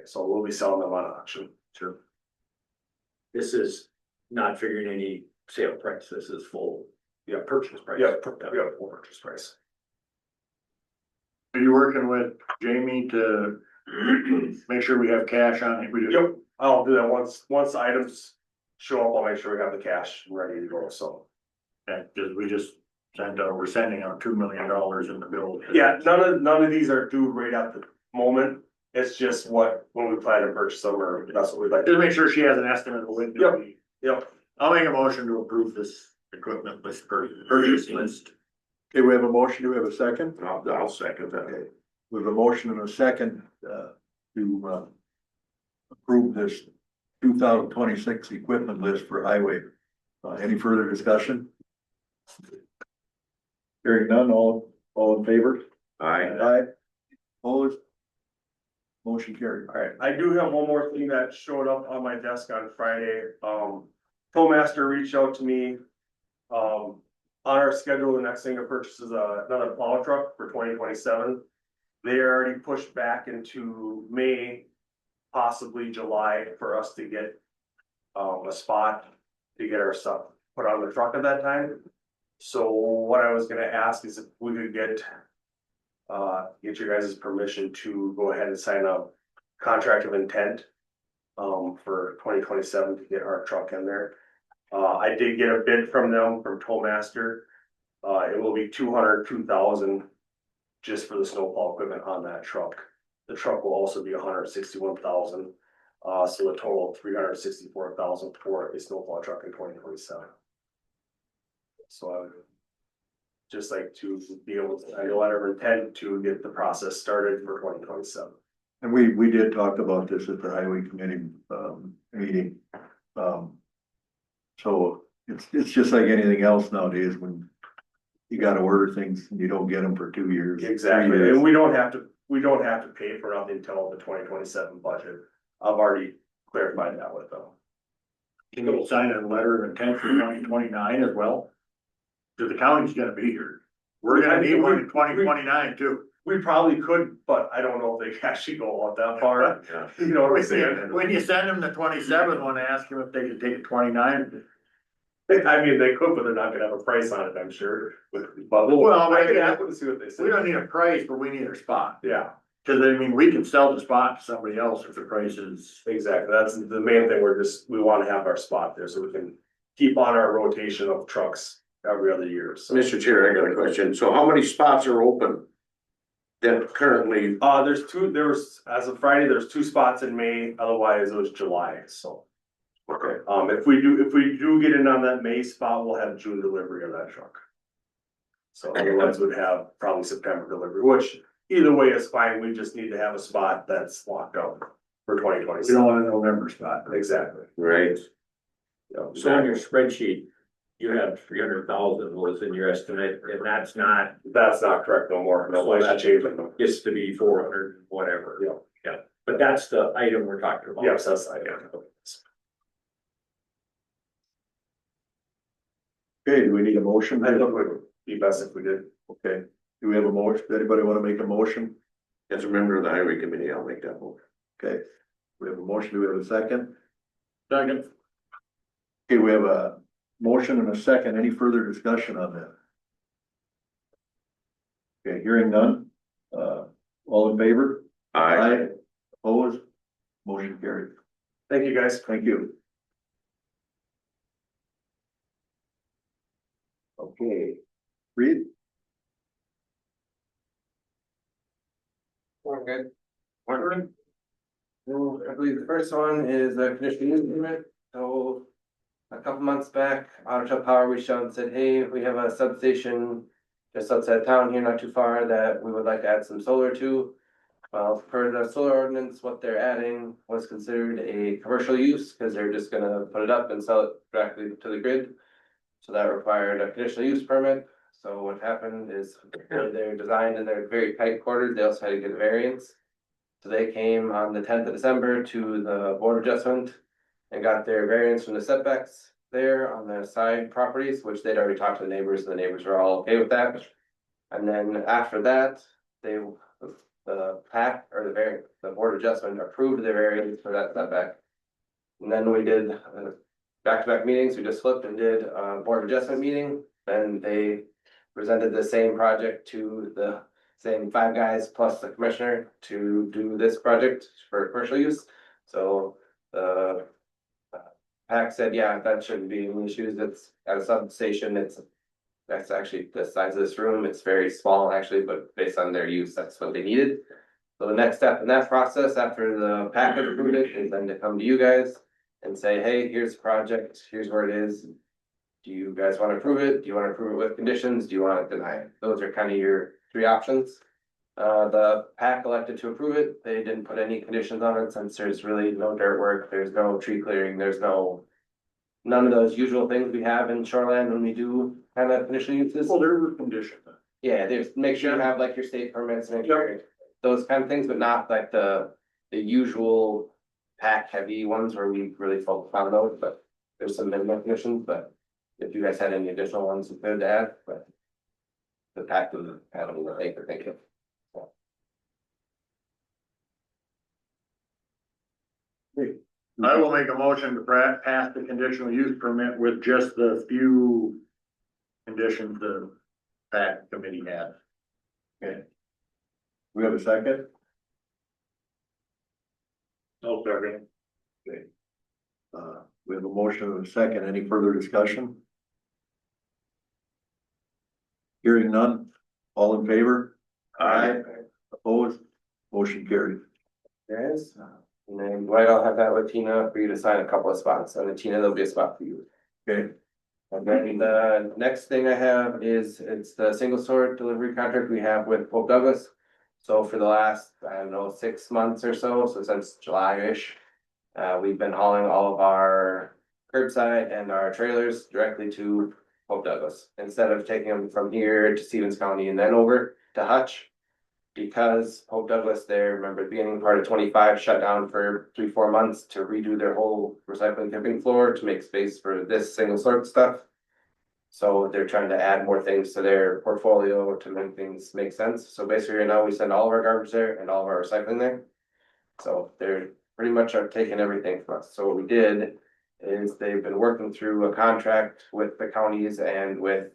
So we'll be selling them on auction. Sure. This is not figuring any sale price, this is full, yeah, purchase price. Yeah, full purchase price. Are you working with Jamie to make sure we have cash on it? We just, Yep, I'll do that once the items show up, I'll make sure we have the cash ready to go, so. okay, cause we just we're sending out $2 million in the bill. Yeah, none of these are due right at the moment, it's just when we plan to purchase them, or that's what we'd like. Just make sure she has an estimate of when. Yep, I'll make a motion to approve this equipment list, purchase list. Okay, we have a motion, do we have a second? I'll second that. Okay, we have a motion and a second, to, approve this 2026 equipment list for highway. Any further discussion? Hearing none, all in favor? Aye. Opposed? Motion carried. alright, I do have one more thing that showed up on my desk on Friday, Towmaster reached out to me. On our schedule, the next thing to purchase is another plow truck for 2027. They already pushed back into May, possibly July, for us to get a spot to get our stuff put on the truck at that time. So what I was gonna ask is if we could get your guys' permission to go ahead and sign a contract of intent for 2027 to get our truck in there. I did get a bid from them, from Towmaster. It will be $202,000 just for the snowplow equipment on that truck. The truck will also be $161,000. So a total of $364,000 for a snowplow truck in 2027. So I would just like to be able to, I letter of intent to get the process started for 2027. And we did talk about this at the highway committee, meeting. So it's just like anything else nowadays, when you gotta order things and you don't get them for 2 years. 3 Exactly, years. and we don't have to pay for nothing until the 2027 budget. I've already clarified that with them. Can you sign a letter of intent for 2029 as well? Cause the county's gonna be here. We're gonna need one in 2029 too. We probably could, but I don't know if they can actually go out that far, you know what I'm saying? When you send them the 27 one, ask them if they can take 29. I mean, they could, but they're not gonna have a price on it, I'm sure, but Well, I can ask them to see what they say. We don't need a price, but we need a spot. Yeah, Cause I mean, we can sell the spot to somebody else if the price is. exactly, that's the main thing, we wanna have our spot there, so we can keep on our rotation of trucks every other year, so. Mr. Chair, I got a question. So how many spots are open? That currently, There was, as of Friday, there's 2 spots in May, otherwise it was July, so. okay, If we do get in on that May spot, we'll have June delivery of that truck. So otherwise would have probably September delivery, which either way is fine, we just need to have a spot that's locked up for 2026. We don't want a November spot. Exactly. right? Yeah. So on your spreadsheet, you have 300,000 was in your estimate, and that's not, That's not correct no more, no, I should change it. gets to be 400, whatever. Yeah. Yeah, but that's the item we're talking about. Yes, that's, I got it. Okay, do we need a motion? I think it would be best if we did. Okay, do we have a motion? Does anybody wanna make a motion? As a member of the highway committee, I'll make that vote. Okay, we have a motion, do we have a second? Second. Okay, we have a motion and a second, any further discussion on that? Okay, hearing none, all in favor? Opposed? Motion carried. Thank you, guys. Thank you. Okay, Reed? Okay. Morning. Well, I believe the first one is a conditional use permit, so. A couple months back, Otter Tail Power reached out and said, hey, we have a substation. Just outside town here, not too far, that we would like to add some solar to. Well, per the solar ordinance, what they're adding was considered a commercial use, cause they're just gonna put it up and sell it directly to the grid. So that required a conditional use permit, so what happened is they're designed and they're very tight quartered, they also had to get a variance. So they came on the 10th of December to the board of adjustment. And got their variance from the setbacks there on the side properties, which they'd already talked to the neighbors, and the neighbors were all okay with that. And then after that, the PAC or the board of adjustment approved their variance for that setback. And then we did back-to-back meetings, we just flipped and did a board of adjustment meeting, and they presented the same project to the same 5 guys plus the commissioner to do this project for commercial use. So the PAC said, yeah, that shouldn't be any issues, it's at a substation, that's actually the size of this room, it's very small actually, but based on their use, that's what they needed. So the next step in that process, after the PAC had approved it, is then to come to you guys and say, hey, here's the project, here's where it is. Do you guys wanna approve it? Do you wanna approve it with conditions? Do you wanna deny it? Those are kind of your 3 options. The PAC elected to approve it. They didn't put any conditions on it since there's really no dirt work, there's no tree clearing, there's none of those usual things we have in shoreline when we do kind of conditional uses. Well, there were conditions. Yeah, there's, make sure you have like your state permits, make sure those kind of things, but not like the usual PAC heavy ones where we really focus on those, but there's some minimum conditions, but if you guys had any additional ones you could add, but the PAC would have them, I think, thank you. I will make a motion to pass the conditional use permit with just the few conditions the PAC committee had. Okay. We have a second? No, second. Okay. We have a motion and a second, any further discussion? Hearing none, all in favor? Opposed? Motion carried. Guys, and then Dwight, I'll have that with Tina for you to sign a couple of spots, and then Tina, there'll be a spot for you. Okay, And then the next thing I have is, it's the single sort delivery contract we have with Pope Douglas. So for the last, I don't know, 6 months or so since July-ish. We've been hauling all of our curbside and our trailers directly to Pope Douglas. Instead of taking them from here to Stevens County and then over to Hutch. because Hope Douglas there, remember at the beginning part of 25 shut down for 3-4 months to redo their whole recycling tipping floor to make space for this single sort stuff. So they're trying to add more things to their portfolio to make things make sense. So basically right now we send all of our garbage there and all of our recycling there. So they're pretty much are taking everything from us. So what we did is they've been working through a contract with the counties and with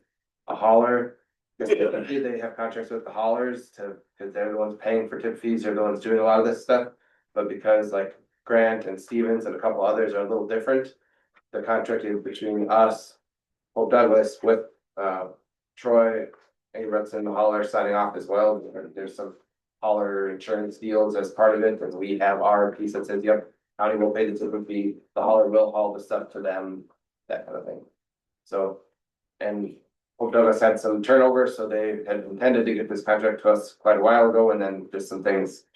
a hauler. Typically, they have contracts with the haulers because they're the ones paying for tip fees, they're the ones doing a lot of this stuff. But because like Grant and Stevens and a couple others are a little different, the contract is between us, Hope Douglas with Troy, A. Rutson, the hauler signing off as well. There's some hauler insurance deals as part of it, and we have our piece that says, yep, county will pay the tipping fee, the hauler will haul the stuff to them, that kind of thing. So, and Hope Douglas had some turnover, so they had intended to get this contract to us quite a while ago, and then just some things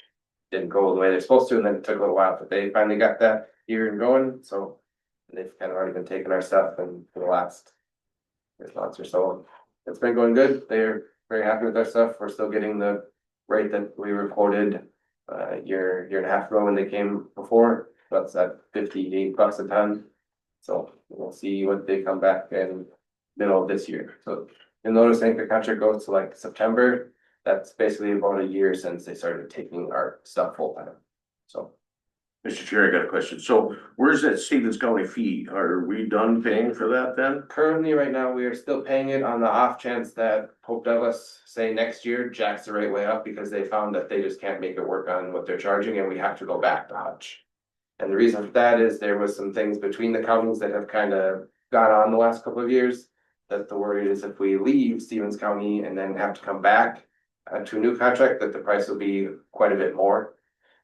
didn't go the way they're supposed to, and then it took a little while, but they finally got that here and going, so they've kind of already been taking our stuff and for the last 6 months or so. It's been going good. They're very happy with our stuff. We're still getting the rate that we reported a year and a half ago when they came before. That's at $58 a ton. So we'll see what they come back in middle of this year. So you'll notice I think the contract goes to like September. That's basically about a year since they started taking our stuff full time. So. Mr. Chair, I got a question. So where's that Stevens County fee? Are we done paying for that then? Currently, right now, we are still paying it on the off chance that Hope Douglas say next year jacks the rate way up because they found that they just can't make it work on what they're charging and we have to go back to Hutch. And the reason for that is there was some things between the counties that have kind of gone on the last couple of years. That the worry is if we leave Stevens County and then have to come back to a new contract, that the price will be quite a bit more.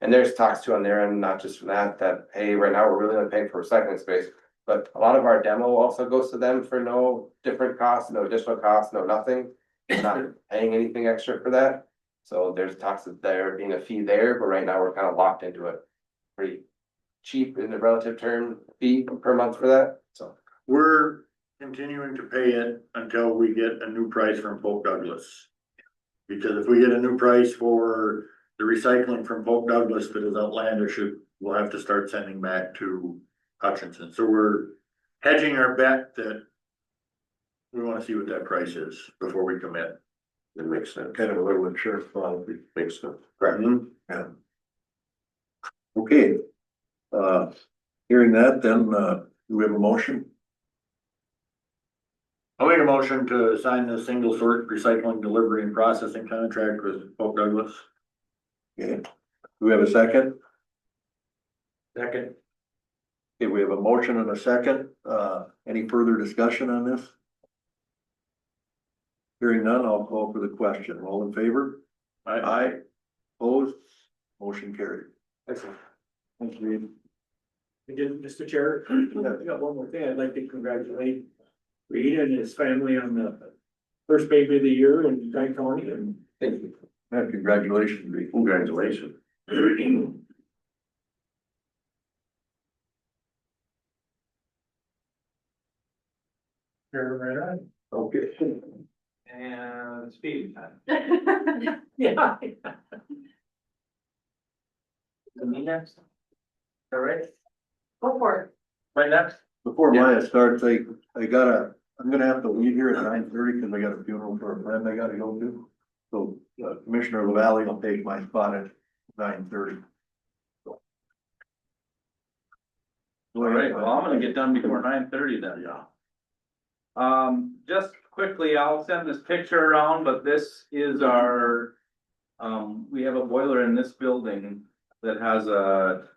And there's talks too on their end, not just from that, hey, right now we're really only paying for recycling space. But a lot of our demo also goes to them for no different cost, no additional cost, no nothing. We're not paying anything extra for that. So there's talks of there being a fee there, but right now we're kind of locked into a pretty cheap in the relative term fee per month for that, so. We're continuing to pay it until we get a new price from Polk Douglas. Because if we get a new price for the recycling from Polk Douglas that is outlandish, we'll have to start sending back to Hutchinson. So we're hedging our bet that we wanna see what that price is before we commit. That makes sense. Kind of a little insurance policy. Makes sense. Correct. Yeah. Okay. Hearing that, then, do we have a motion? I'll make a motion to sign the single sort recycling delivery and processing contract with Polk Douglas. Okay, do we have a second? Second. Okay, we have a motion and a second. Any further discussion on this? Hearing none, I'll call for the question. All in favor? Aye. Opposed? Motion carried. Excellent. Thank you. Again, Mr. Chair, I got one more thing. I'd like to congratulate Reed and his family on the first baby of the year in Grant County, and Thank you. Congratulations, Reed. Congratulations. right on. Okay. And speed time. Yeah. Me next? All right, Go for it. right next? Before Maya starts, I'm gonna have to leave here at 9:30 because I got a funeral for a friend I gotta go to. So Commissioner LaValle will take my spot at 9:30. All right, well, I'm gonna get done before 9:30 then. Yeah. Just quickly, I'll send this picture around, but this is our, we have a boiler in this building that has a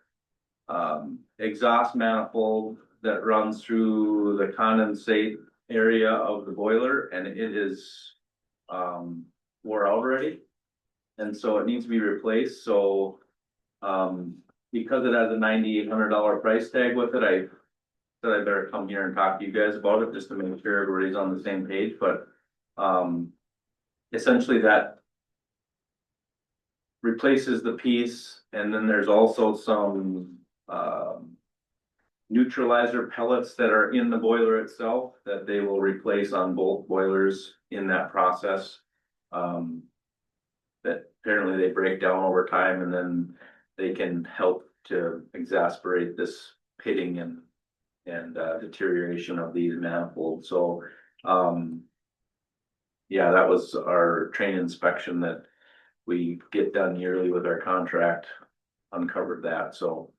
exhaust manifold that runs through the condensate area of the boiler, and it is wore out already. And so it needs to be replaced, so because it has a $9,800 price tag with it, I said I better come here and talk to you guys about it just to make sure everybody's on the same page, but essentially that replaces the piece, and then there's also some neutralizer pellets that are in the boiler itself that they will replace on both boilers in that process. That apparently they break down over time and then they can help to exacerbate this pitting and deterioration of these manifolds, so, yeah, that was our train inspection that we get done yearly with our contract, uncovered that, so.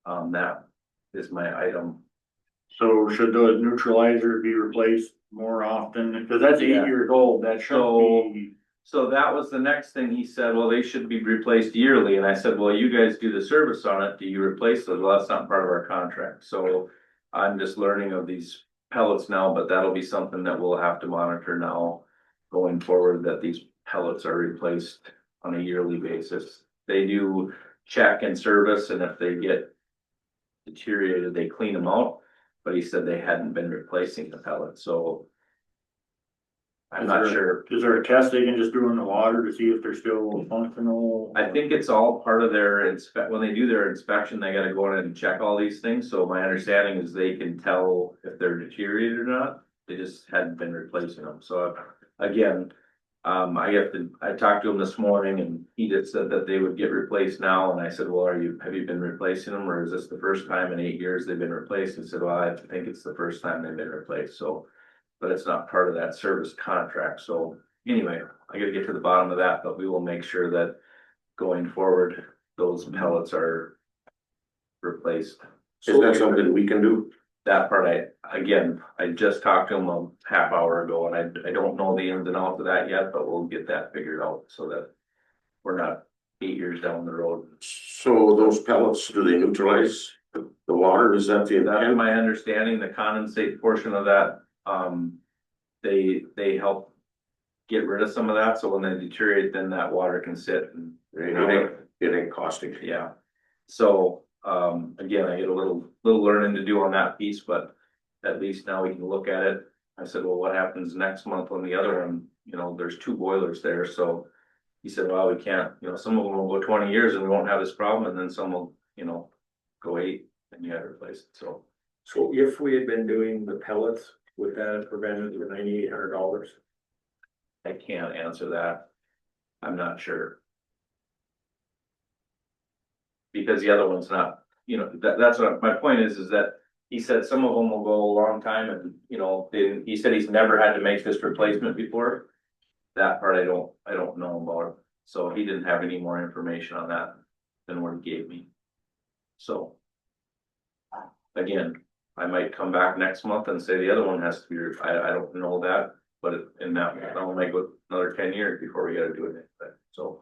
That is my item. So should the neutralizer be replaced more often? Because that's 8 Yeah. years old, that should be. So that was the next thing he said, well, they should be replaced yearly, and I said, well, you guys do the service on it, do you replace those? Well, that's not part of our contract, so. I'm just learning of these pellets now, but that'll be something that we'll have to monitor now. Going forward, that these pellets are replaced on a yearly basis. They do check and service, and if they get deteriorated, they clean them out. But he said they hadn't been replacing the pellets, so. I'm not sure. Is there a test they can just do in the water to see if they're still functional? I think it's all part of their when they do their inspection, they gotta go in and check all these things, so my understanding is they can tell if they're deteriorated or not. They just hadn't been replacing them, so again, I talked to him this morning and he just said that they would get replaced now, and I said, well, have you been replacing them, or is this the first time in 8 years they've been replaced? He said, well, I think it's the first time they've been replaced, so. But it's not part of that service contract, so anyway, I gotta get to the bottom of that, but we will make sure that going forward, those pellets are replaced. Is that something we can do? That part, I just talked to him a half hour ago, and I don't know the ins and outs of that yet, but we'll get that figured out so that we're not 8 years down the road. So those pellets, do they neutralize the water? Is that the That's intent? my understanding, the condensate portion of that, they help get rid of some of that, so when they deteriorate, then that water can sit and. It ain't costing. Yeah, so, again, I get a little learning to do on that piece, but at least now we can look at it. I said, well, what happens next month when the other one, there's 2 boilers there, so. He said, well, we can't, some of them will go 20 years and we won't have this problem, and then some will, go 8 and you gotta replace it, so. So if we had been doing the pellets, would that have prevented the $9,800? I can't answer that. I'm not sure. Because the other one's not, that's what, my point is that he said some of them will go a long time and, he said he's never had to make this replacement before. That part I don't know about, so he didn't have any more information on that than what he gave me. So. Again, I might come back next month and say the other one has to be, I don't know that, but in that'll make it another 10 years before we gotta do anything, so.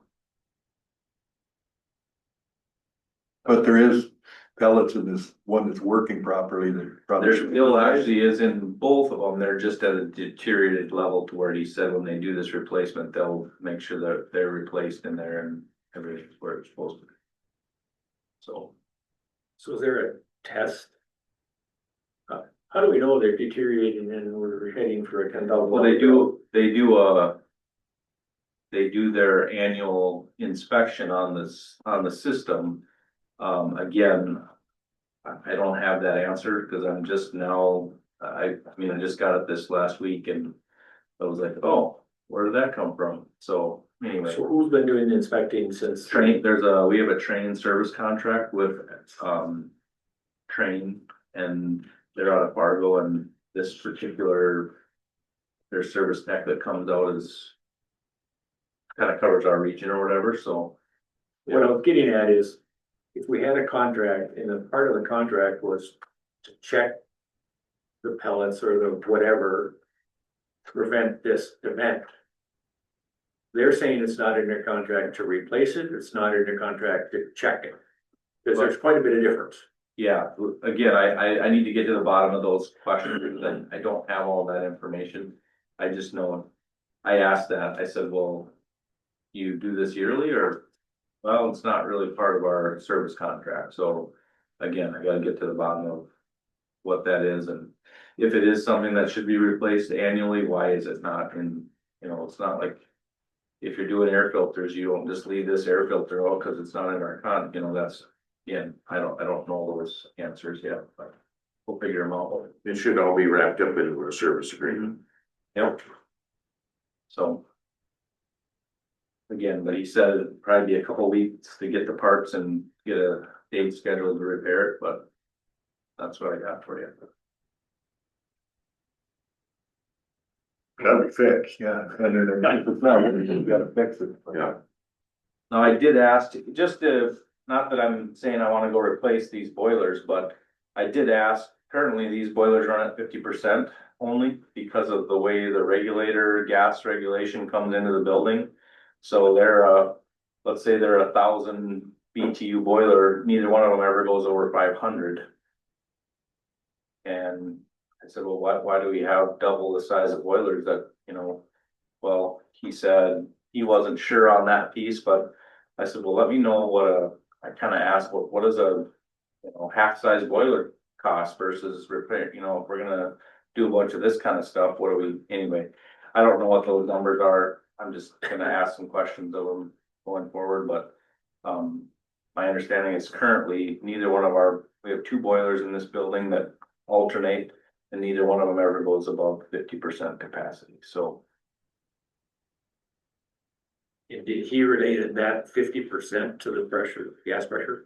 But there is pellets in this one that's working properly that probably. There still actually is in both of them, they're just at a deteriorated level to where he said when they do this replacement, they'll make sure that they're replaced in there and everything's where it's supposed to be. So So is there a test? How do we know they're deteriorating and we're heading for a $10,000? well, they do their annual inspection on the system. Again, I don't have that answer because I'm just now, I just got it this last week and I was like, oh, where did that come from? So anyway. So who's been doing the inspecting since? We have a train service contract with, Train, and they're out of Fargo, and this particular, their service tech that comes out is kind of covers our region or whatever, so. What I was getting at is, if we had a contract and a part of the contract was to check the pellets or the whatever to prevent this event. They're saying it's not in their contract to replace it, it's not in their contract to check it. Because there's quite a bit of difference. Yeah, again, I need to get to the bottom of those questions, and I don't have all that information. I just know, I asked that, I said, well, you do this yearly or? Well, it's not really part of our service contract, so again, I gotta get to the bottom of what that is, and if it is something that should be replaced annually, why is it not? And, it's not like if you're doing air filters, you don't just leave this air filter out because it's not in our that's, again, I don't know those answers yet, but we'll figure them out. It should all be wrapped up into a service agreement. Yep. So. Again, but he said it'd probably be a couple weeks to get the parts and get a date scheduled to repair it, but that's what I got for you. Gotta be fixed, yeah, and then if it's not working, you gotta fix it. Yeah. Now, I did ask, just to, not that I'm saying I wanna go replace these boilers, but I did ask, currently these boilers run at 50% only because of the way the regulator, gas regulation comes into the building. So they're, let's say they're 1,000 BTU boiler, neither one of them ever goes over 500. And I said, well, why do we have double the size of boilers that, you know? Well, he said he wasn't sure on that piece, but I said, well, let me know what I kind of asked, what is a, you know, half-size boiler cost versus repair, you know, if we're gonna do a bunch of this kind of stuff, what do we, anyway, I don't know what those numbers are. I'm just gonna ask some questions of them going forward, but, my understanding is currently neither one of we have 2 boilers in this building that alternate, and neither one of them ever goes above 50% capacity, so. And did he related that 50% to the pressure, gas pressure?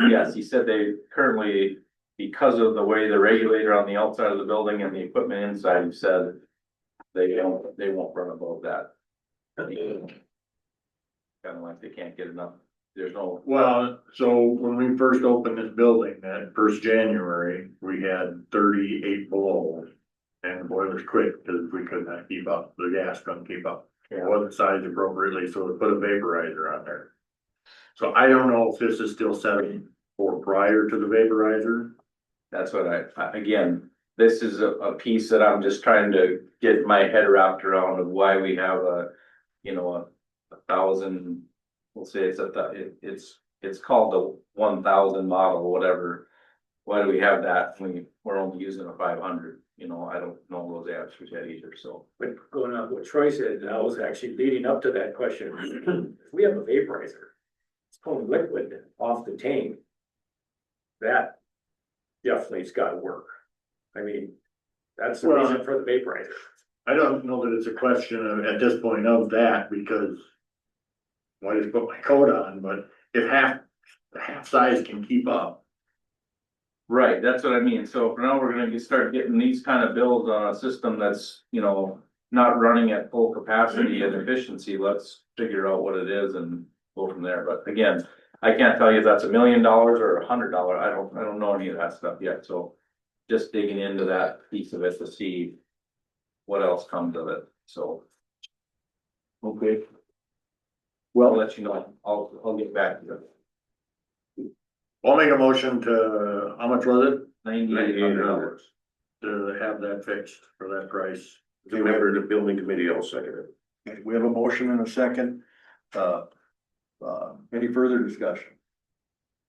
Yes, he said they currently, because of the way the regulator on the outside of the building and the equipment inside, he said they won't run above that. Kind of like they can't get enough, there's no. Well, so when we first opened this building, that first January, we had 38 below. And the boilers quit because we could not keep up, the gas couldn't keep up. It wasn't sized appropriately, so we put a vaporizer on there. So I don't know if this is still set for prior to the vaporizer. That's what again, this is a piece that I'm just trying to get my head wrapped around of why we have you know, a 1,000, we'll say it's called the 1,000 model, whatever. Why do we have that when we're only using a 500? You know, I don't know those answers yet either, so. But going on what Troy said, I was actually leading up to that question. If we have a vaporizer, it's pulling liquid off the tank. That definitely's gotta work. I mean, that's the reason for the vaporizer. I don't know that it's a question of, at this point of that, because I just put my coat on, but if the half size can keep up. Right, that's what I mean. So for now, we're gonna start getting these kind of bills on a system that's, you know, not running at full capacity and efficiency. Let's figure out what it is and go from there. But again, I can't tell you if that's $1 million or $100. I don't know any of that stuff yet. So just digging into that piece of it to see what else comes of it. So. Okay. Well, I'll let you know. I'll get back to you. I'll make a motion to, how much was it? $9,800. To have that fixed for that price. The member of the building committee, I'll second it. Okay, we have a motion and a second. Any further discussion?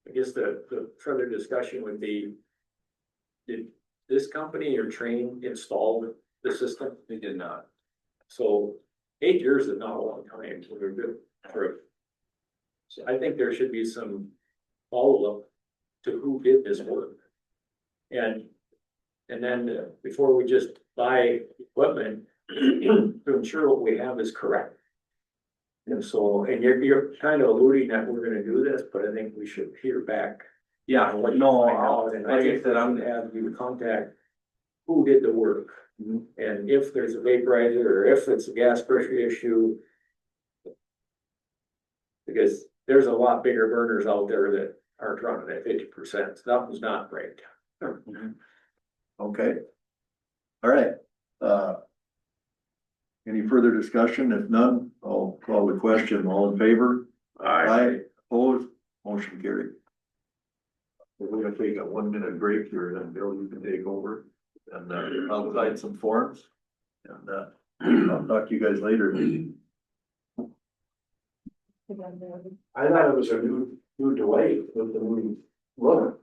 I guess the further discussion would be, did this company or Train install the system? They did not. So 8 years is not a long time to review for. So I think there should be some follow-up to who did this work. And then before we just buy equipment, to ensure what we have is correct. And so, and you're kind of alluding that we're gonna do this, but I think we should hear back. Yeah, on what you no, find out. And I think that I'm gonna have you contact who did the work. And if there's a vaporizer or if it's a gas pressure issue. Because there's a lot bigger burners out there that aren't running at 50%. Something's not right. Okay. All right, any further discussion? If none, I'll call the question. All in favor? Aye. Opposed? Motion carried. We're gonna take a 1-minute break here, then Bill, you can take over. And, I'll sign some forms. And, I'll talk to you guys later. I thought it was a new delay with the new look.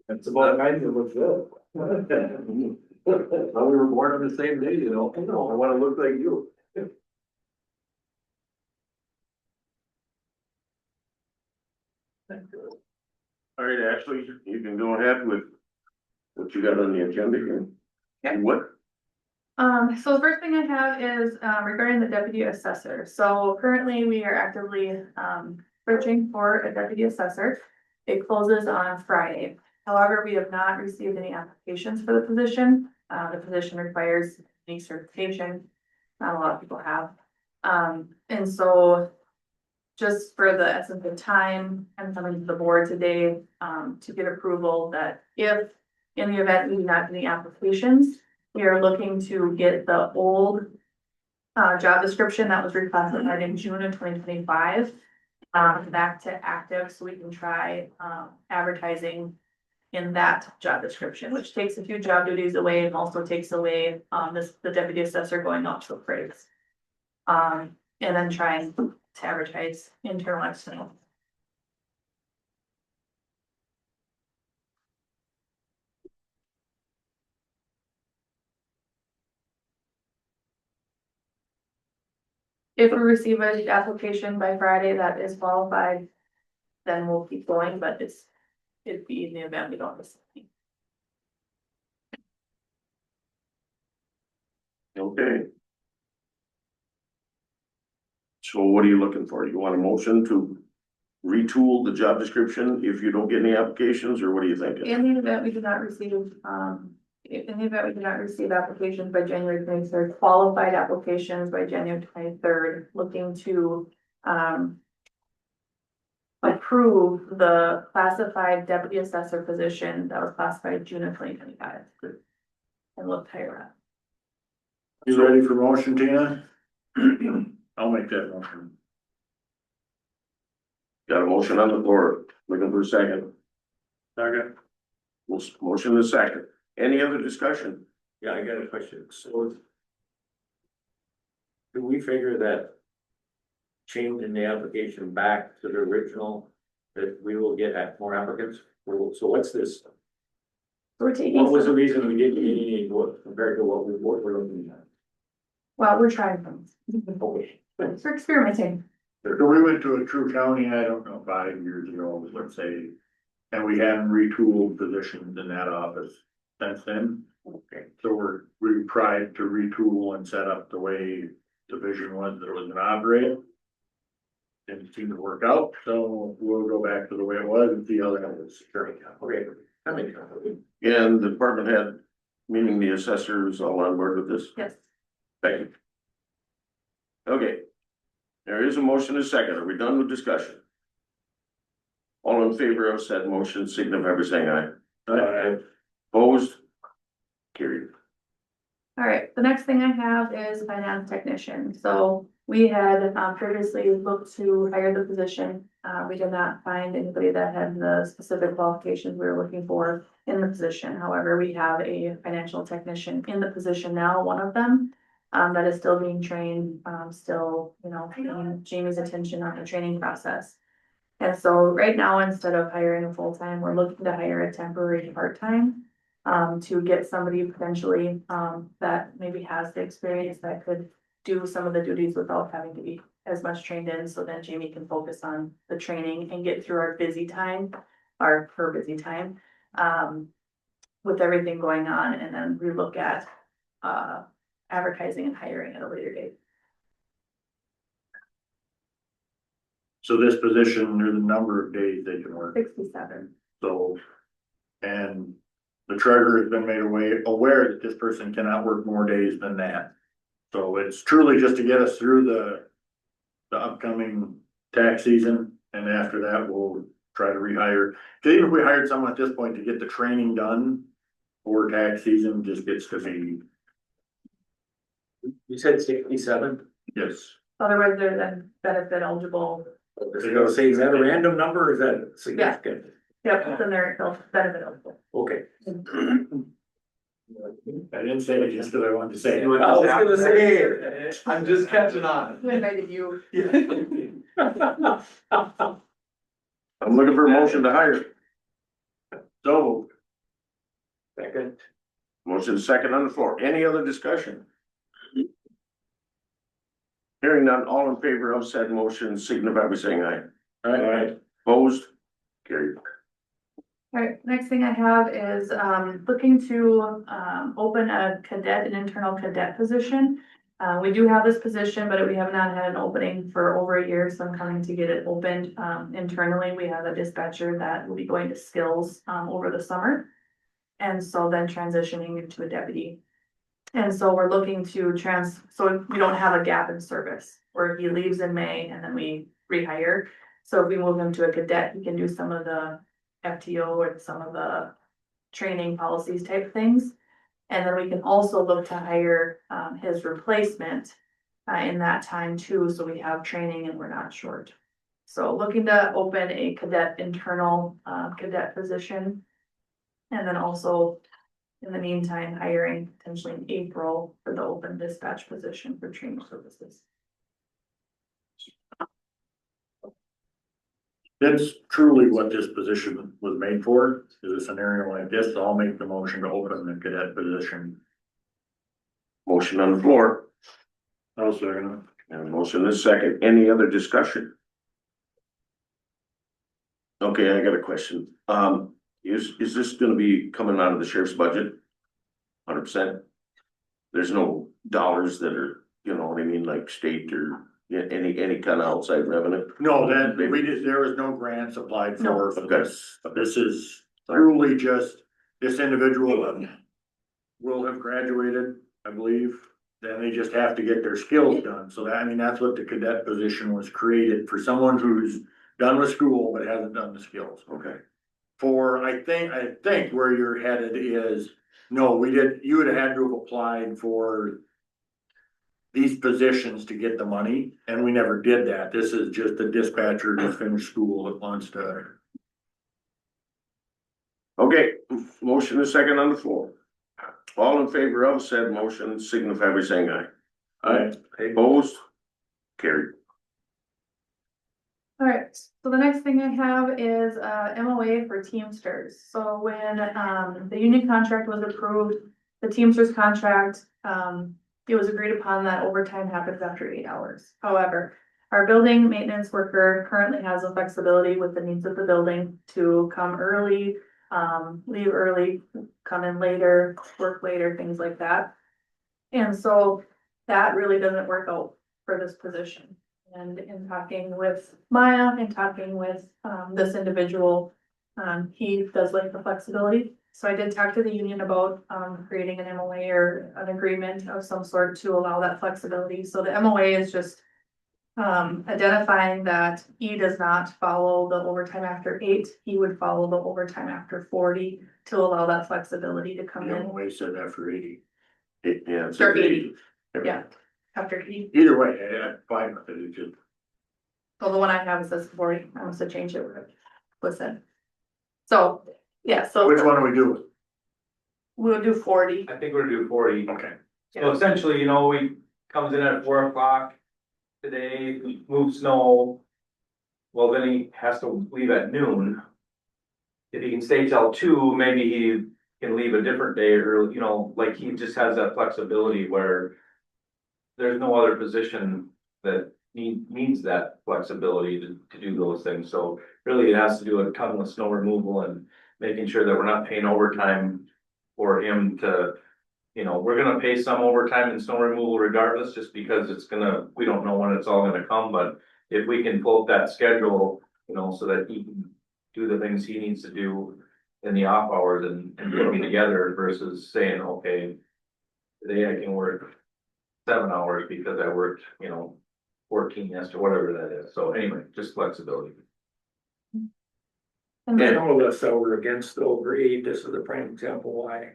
It's About time to look good. Well, we were born on the same day, you know. I know. I wanna look like you. All right, Ashley, you can go ahead with what you got on the agenda here. Okay. What? So the first thing I have is, regarding the deputy assessor. So currently we are actively, searching for a deputy assessor. It closes on Friday. However, we have not received any applications for the position. The position requires any certification. Not a lot of people have. And so just for the essence of time, I'm coming to the board today, to get approval that if in the event we do not get any applications, we are looking to get the old job description that was reclassified in June of 2025 back to active, so we can try advertising in that job description, which takes a few job duties away and also takes away the deputy assessor going out to the appraise. And then trying to advertise internal and external. If we receive an application by Friday that is qualified, then we'll keep going, but it'd be in the event we don't receive any. Okay. So what are you looking for? You want a motion to retool the job description if you don't get any applications, or what are you thinking? In the event we do not receive, applications by January 23rd, qualified applications by January 23rd, looking to, approve the classified deputy assessor position that was classified June of 2025. And look higher up. You ready for motion, Tina? I'll make that motion. Got a motion on the floor, looking for a second. Second. Motion is second. Any other discussion? Yeah, I got a question. So do we figure that changing the application back to the original, that we will get more applicants? So what's this? We're taking. What was the reason we didn't get any compared to what we're looking at? Well, we're trying things. Okay. We're experimenting. So we went to a True County, I don't know, 5 years ago, let's say, and we hadn't retooled positions in that office since then. Okay. So we tried to retool and set up the way the vision was that it was gonna operate. Didn't seem to work out, so we'll go back to the way it was and see how that was. Okay, that makes sense. And the department head, meaning the assessors, all on board with this? Yes. Thank you. Okay. There is a motion and a second. Are we done with discussion? All in favor of said motion, signify by saying aye. Aye. Opposed? Carried. All right, the next thing I have is finance technician. So we had previously looked to hire the position. We did not find anybody that had the specific qualifications we were looking for in the position. However, we have a financial technician in the position now, one of them, that is still being trained, still, paying Jamie's attention on the training process. And so right now, instead of hiring a full-time, we're looking to hire a temporary part-time. To get somebody potentially, that maybe has the experience that could do some of the duties without having to be as much trained in, so then Jamie can focus on the training and get through her busy time. With everything going on, and then relook at, advertising and hiring at a later date. So this position, there's a number of days they can work, 67. so. And the treasurer has been made aware that this person cannot work more days than that. So it's truly just to get us through the upcoming tax season, and after that, we'll try to rehire. Cause even if we hired someone at this point to get the training done for tax season, just gets to be. You said 67? Yes. Otherwise, they're then benefit eligible. So you're gonna say, is that a random number or is that significant? Yep, then they're benefit eligible. Okay. I didn't say it just because I wanted to say it. I was gonna say, I'm just catching on. Who invited you? I'm looking for a motion to hire. So, Second. Motion second on the floor. Any other discussion? Hearing none, all in favor of said motion, signify by saying aye. alright, Opposed? Carried. Alright, next thing I have is, looking to, open an internal cadet position. We do have this position, but we have not had an opening for over a year, so I'm coming to get it opened, internally. We have a dispatcher that will be going to skills, over the summer. And so then transitioning into a deputy. And so we're looking to so we don't have a gap in service where he leaves in May and then we rehire. So if we move him to a cadet, he can do some of the FTO and some of the training policies type things. And then we can also look to hire his replacement in that time too, so we have training and we're not short. So looking to open a cadet internal cadet position. And then also, in the meantime, hiring potentially in April for the open dispatch position for training services. That's truly what this position was made for, is a scenario like this, so I'll make the motion to open the cadet position. Motion on the floor, I'll second and a motion is second. Any other discussion? Okay, I got a question. Is this gonna be coming out of the sheriff's budget? 100%? There's no dollars that are, you know what I mean, like state or any kind of outside revenue? No, that, there was no grants applied for Okay. this. This is truly just, this individual will have graduated, I believe. Then they just have to get their skills done. So that, I mean, that's what the cadet position was created for, someone who's done with school but hasn't done the skills. Okay. I think where you're headed is, no, you would have had to have applied for these positions to get the money, and we never did that. This is just a dispatcher who finished school that wants to. Okay, motion is second on the floor. All in favor of said motion signify by saying aye. Aye. Opposed? Carried. Alright, so the next thing I have is MOA for Teamsters. So when the union contract was approved, the Teamsters contract, it was agreed upon that overtime happens after 8 hours. However, our building maintenance worker currently has the flexibility with the needs of the building to come early, leave early, come in later, work later, things like that. And so that really doesn't work out for this position. And in talking with Maya and talking with this individual, he does like the flexibility. So I did talk to the union about creating an MOA or an agreement of some sort to allow that flexibility. So the MOA is just identifying that he does not follow the overtime after 8, he would follow the overtime after 40 to allow that flexibility to come The in. MOA said after 80. Yeah. it's Or 80, yeah, after 80. Either way, I'm fine with it. It's just, So the one I have says 40, I must have changed it where it was said. So, yeah, so. which one are we doing? We'll do 40. I think we're due 40. Okay. So essentially, we comes in at 4 o'clock today, we move snow. Well, then he has to leave at noon. If he can stay till 2, maybe he can leave a different day or, like he just has that flexibility where there's no other position that needs that flexibility to do those things. So really it has to do with ton with snow removal and making sure that we're not paying overtime for him to, we're gonna pay some overtime in snow removal regardless, just because we don't know when it's all gonna come, but if we can float that schedule, so that he can do the things he needs to do in the off hours and put them together versus saying, okay, today I can work 7 hours because I worked, 14 yesterday, whatever that is. So anyway, just flexibility. And then- Some of us that were against the over 8, this is a prime example why.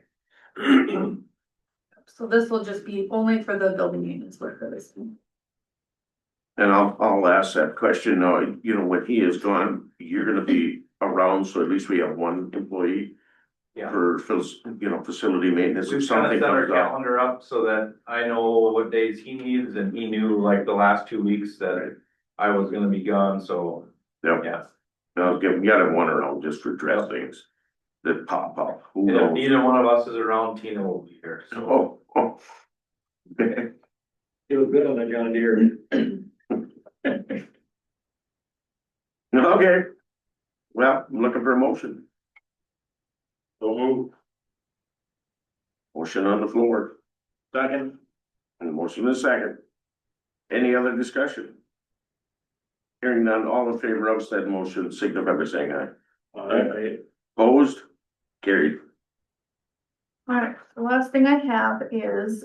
So this will just be only for the building maintenance worker this one. And I'll ask that question now, when he is gone, you're gonna be around, so at least we have one employee. Yeah. For, facility maintenance if We've kind of something set our comes up. calendar up so that I know what days he needs and he knew like the last 2 weeks that I was gonna be gone, so. Yep. Yeah. Now, we gotta one around just for dress things that pop up. Who And if knows? neither one of us is around, Tina will be here, so. Oh. Okay. It was good on the John Deere. Okay. Well, I'm looking for a motion. So move. Motion on the floor, Second. and the motion is second. Any other discussion? Hearing none, all in favor of said motion, signify by saying aye. Aye. Opposed? Carried. Alright, the last thing I have is,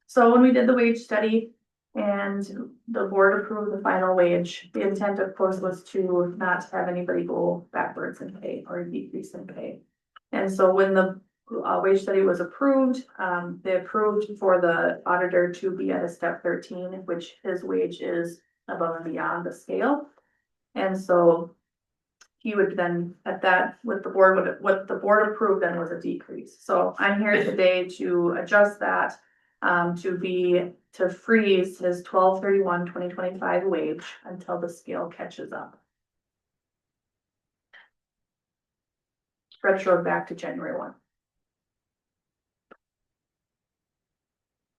so when we did the wage study and the board approved the final wage, the intent of course was to not have anybody go backwards in pay or decrease in pay. And so when the wage study was approved, they approved for the auditor to be at a step 13, which his wage is above and beyond the scale. And so he would then, at that, with the board, what the board approved then was a decrease. So I'm here today to adjust that, to freeze his 12/31/2025 wage until the scale catches up. Retro back to January 1.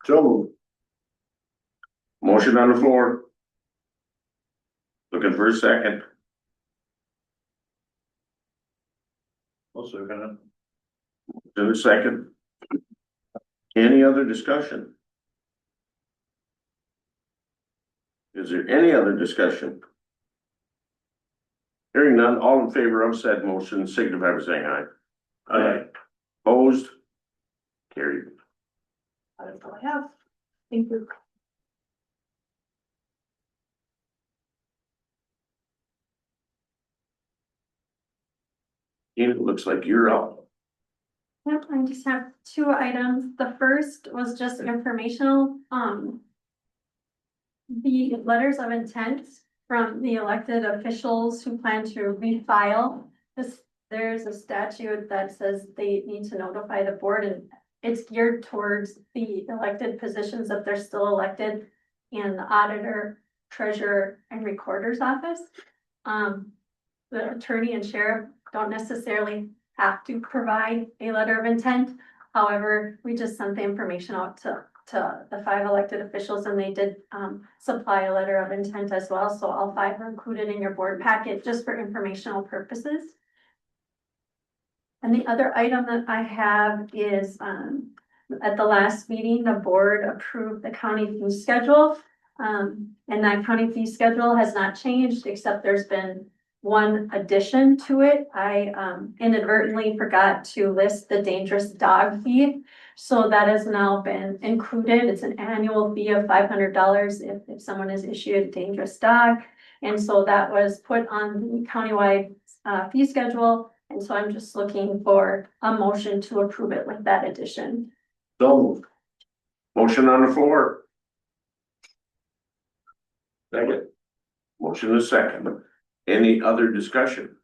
So moved. Motion on the floor. Looking for a second. Also gonna. In a second. Any other discussion? Is there any other discussion? Hearing none, all in favor of said motion, signify by saying aye. Aye. Opposed? Carried. That's all I have. Thank you. It looks like you're up. Yep, I just have two items. The first was just informational, the letters of intent from the elected officials who plan to refile this. There's a statute that says they need to notify the board, and it's geared towards the elected positions if they're still elected in the auditor, treasurer, and recorder's office. The attorney and sheriff don't necessarily have to provide a letter of intent. However, we just sent the information out to the 5 elected officials, and they did supply a letter of intent as well. So all 5 are included in your board packet just for informational purposes. And the other item that I have is at the last meeting, the board approved the county fee schedule. And that county fee schedule has not changed, except there's been one addition to it. I inadvertently forgot to list the dangerous dog fee. So that has now been included. It's an annual fee of $500 if someone is issued a dangerous dog. And so that was put on the countywide fee schedule. And so I'm just looking for a motion to approve it with that addition. So moved. Motion on the floor. Second. Motion is second. Any other discussion?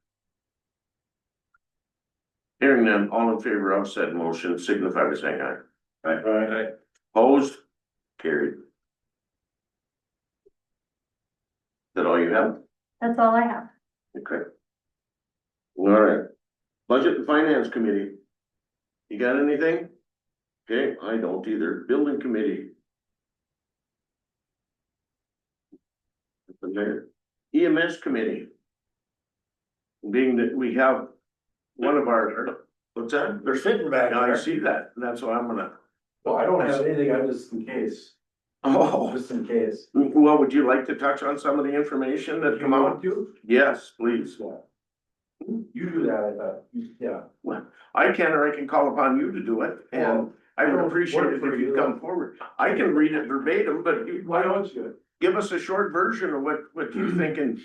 Hearing none, all in favor of said motion, signify by saying aye. Aye. Opposed? Carried. Is that all you have? That's all I have. Okay. All right. Budget and Finance Committee. You got anything? Okay, I don't either. Building Committee. There. EMS Committee. Being that we have one of our, what's that? They're sitting back I there. see that. That's why I'm gonna, Well, I don't have anything, I'm just in case, oh, just in case. well, would you like to touch on some of the information that come out? to? Yes, please. You do that, I thought, yeah. I can, or I can call upon you to do it, and I would appreciate it if you'd come forward. I can read it verbatim, but Why don't you? give us a short version of what you're thinking.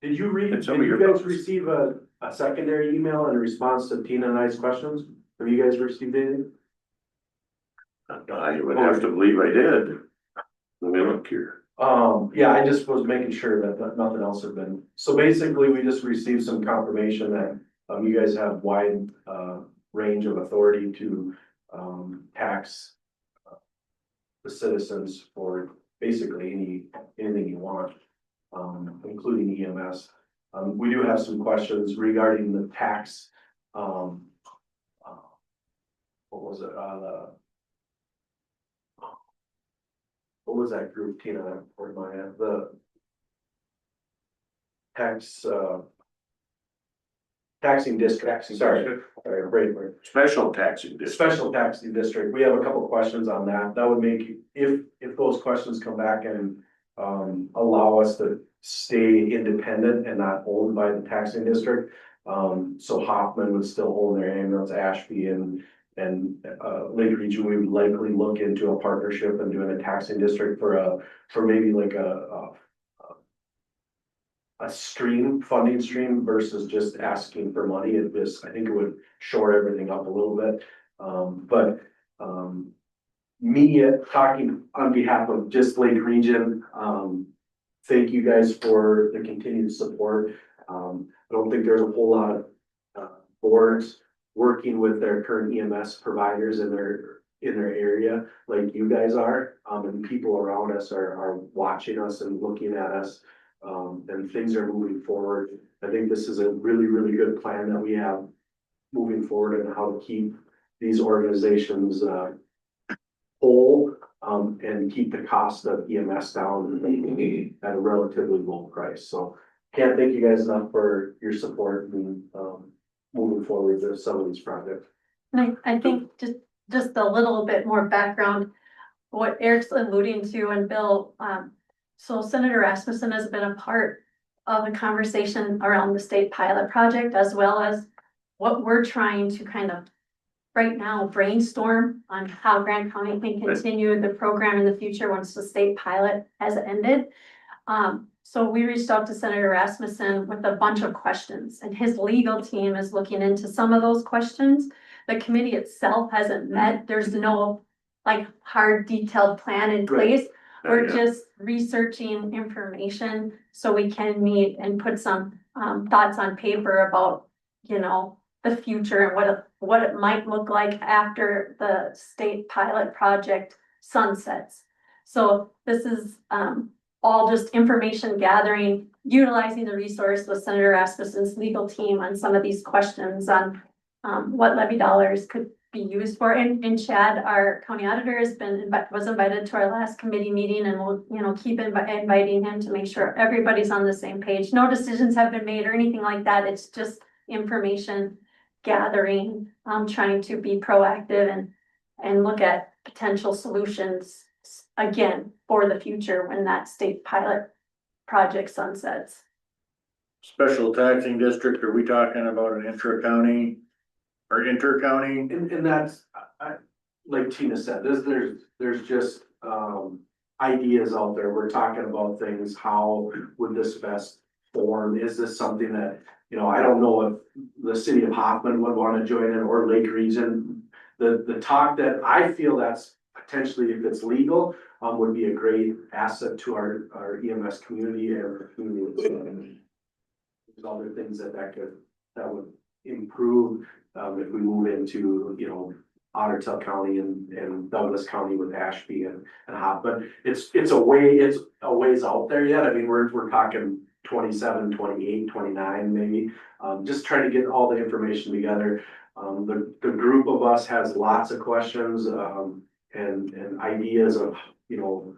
Did you read, And did some of you your guys thoughts. receive a secondary email in response to Tina and I's questions? Have you guys received anything? I would have to believe I did. Let me look here. Yeah, I just was making sure that nothing else had been, so basically, we just received some confirmation that, you guys have wide, range of authority to, tax the citizens for basically anything you want, including EMS. We do have some questions regarding the tax, what was it, what was that group, Tina, or Maya, the tax, taxing district, sorry, great word. Special taxing district. Special taxing district, we have a couple questions on that, that would make, if those questions come back and allow us to stay independent and not owned by the taxing district. So Hoffman would still own their ambulance, Ashby and Lake Region, we would likely look into a partnership and doing a taxing district for maybe like a funding stream versus just asking for money. It just, I think it would shore everything up a little bit. Me talking on behalf of just Lake Region, thank you guys for the continued support. I don't think there's a whole lot of boards working with their current EMS providers in their area like you guys are. And people around us are watching us and looking at us. And things are moving forward. I think this is a really, really good plan that we have moving forward and how to keep these organizations whole and keep the cost of EMS down at a relatively low price. So can't thank you guys enough for your support and moving forward with some of these projects. And I think just a little bit more background, what Eric's alluding to and Bill, so Senator Rasmussen has been a part of the conversation around the state pilot project, as well as what we're trying to kind of right now brainstorm on how Grant County can continue the program in the future once the state pilot has ended. So we reached out to Senator Rasmussen with a bunch of questions, and his legal team is looking into some of those questions. The committee itself hasn't met. There's no like hard detailed plan in place. We're just researching information so we can meet and put some thoughts on paper about, you know, the future and what it might look like after the state pilot project sunsets. So this is all just information gathering, utilizing the resource with Senator Rasmussen's legal team on some of these questions on what levy dollars could be used for. And Chad, our county auditor, was invited to our last committee meeting, and we'll, you know, keep inviting him to make sure everybody's on the same page. No decisions have been made or anything like that. It's just information gathering, trying to be proactive and look at potential solutions again for the future when that state pilot project sunsets. Special taxing district, are we talking about an intra-county or inter-county? And that's, like Tina said, there's just, ideas out there. We're talking about things. How would this best form? Is this something that, you know, I don't know if the city of Hoffman would want to join in or Lake Region. The talk that I feel that's potentially, if it's legal, would be a great asset to our EMS community and our community. There's other things that would improve, if we move into, you know, Otter Tail County and Douglas County with Ashby and Hoffman. It's a ways out there yet. I mean, we're talking 27, 28, 29 maybe. Just trying to get all the information together. The group of us has lots of questions and ideas of, you know,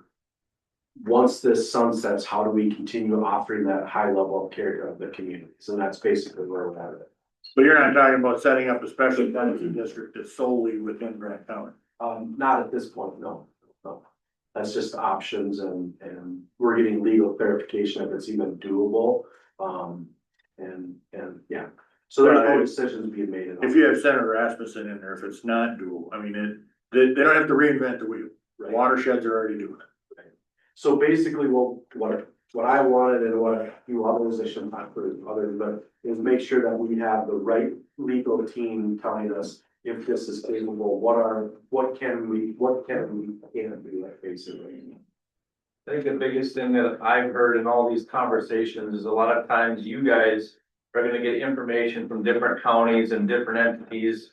once this sunsets, how do we continue offering that high level of care to the communities? And that's basically where we're at. But you're not talking about setting up a special taxing district that's solely within Grant County? Not at this point, no. That's just options and we're getting legal clarification if it's even doable. And yeah, so there's no decisions being made. If you have Senator Rasmussen in there, if it's not doable, I mean, they don't have to reinvent the wheel. Right. Watersheds are already doing it. Right. So basically what I wanted and what a few others, I shouldn't talk for others, but is make sure that we have the right legal team telling us if this is feasible, what can we can't do, like basically. I think the biggest thing that I've heard in all these conversations is a lot of times you guys are gonna get information from different counties and different entities.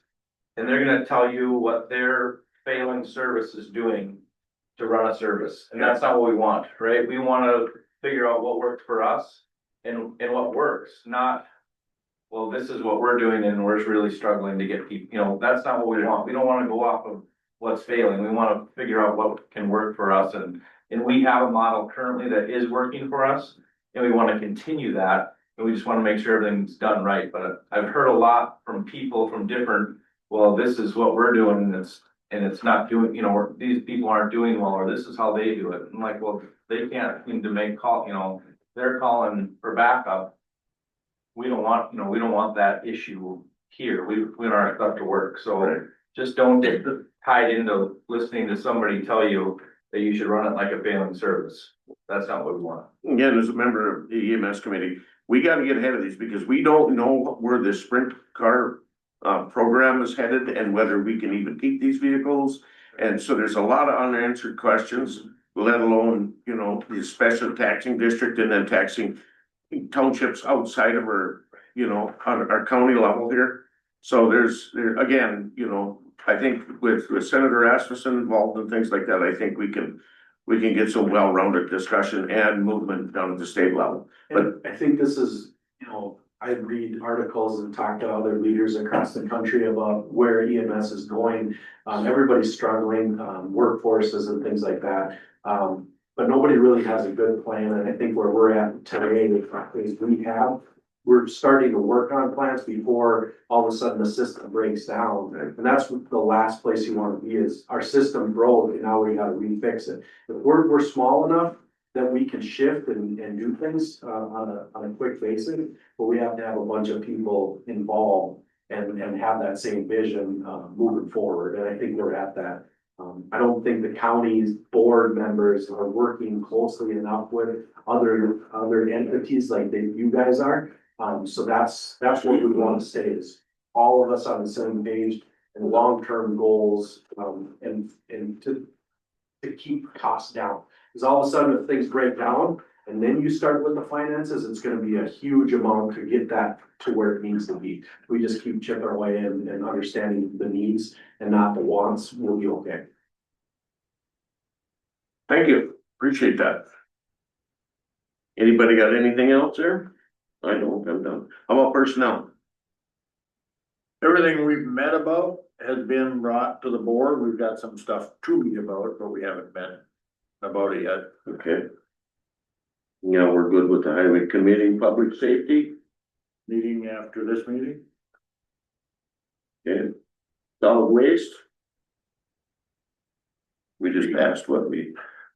And they're gonna tell you what their failing service is doing to run a service. And that's not what we want, right? We wanna figure out what worked for us and what works, not, well, this is what we're doing and we're really struggling to get people, you know, that's not what we want. We don't wanna go off of what's failing. We wanna figure out what can work for us and we have a model currently that is working for us and we wanna continue that. and we just wanna make sure everything's done right, but I've heard a lot from people from different, well, this is what we're doing, and it's not doing, you know, these people aren't doing well, or this is how they do it. I'm like, well, they can't seem to make call, you know, they're calling for backup. We don't want, you know, we don't want that issue here. We want our stuff to work, so just don't get tied into listening to somebody tell you that you should run it like a failing service. That's not what we want. Again, as a member of the EMS committee, we gotta get ahead of these because we don't know where the sprint car program is headed and whether we can even keep these vehicles. And so there's a lot of unanswered questions, let alone, you know, the special taxing district and then taxing townships outside of our, you know, on our county level here. So again, you know, I think with Senator Rasmussen involved and things like that, I think we can get some well-rounded discussion and movement down at the state level. And I think this is, you know, I read articles and talk to other leaders across the country about where EMS is going. Everybody's struggling, workforces and things like that. But nobody really has a good plan, and I think where we're at today is we're starting to work on plans before all of a sudden the system breaks down. And that's the last place you wanna be is our system broke and now we gotta refix it. If we're small enough that we can shift and do things on a quick basis, but we have to have a bunch of people involved and have that same vision moving forward, and I think we're at that. I don't think the county's board members are working closely enough with other entities like you guys are. So that's what we want to say is all of us on the same page and long-term goals, and to keep costs down. Because all of a sudden, if things break down and then you start with the finances, it's gonna be a huge amount to get that to where it needs to be. We just keep chipping away and understanding the needs and not the wants, we'll be okay. Thank you, appreciate that. Anybody got anything else there? I don't, I'm done. How about personnel? Everything we've met about has been brought to the board. We've got some stuff to meet about, but we haven't met about it yet. Okay. Yeah, we're good with the highway committee, public safety, Meeting after this meeting. okay. Solid waste. We just passed what we.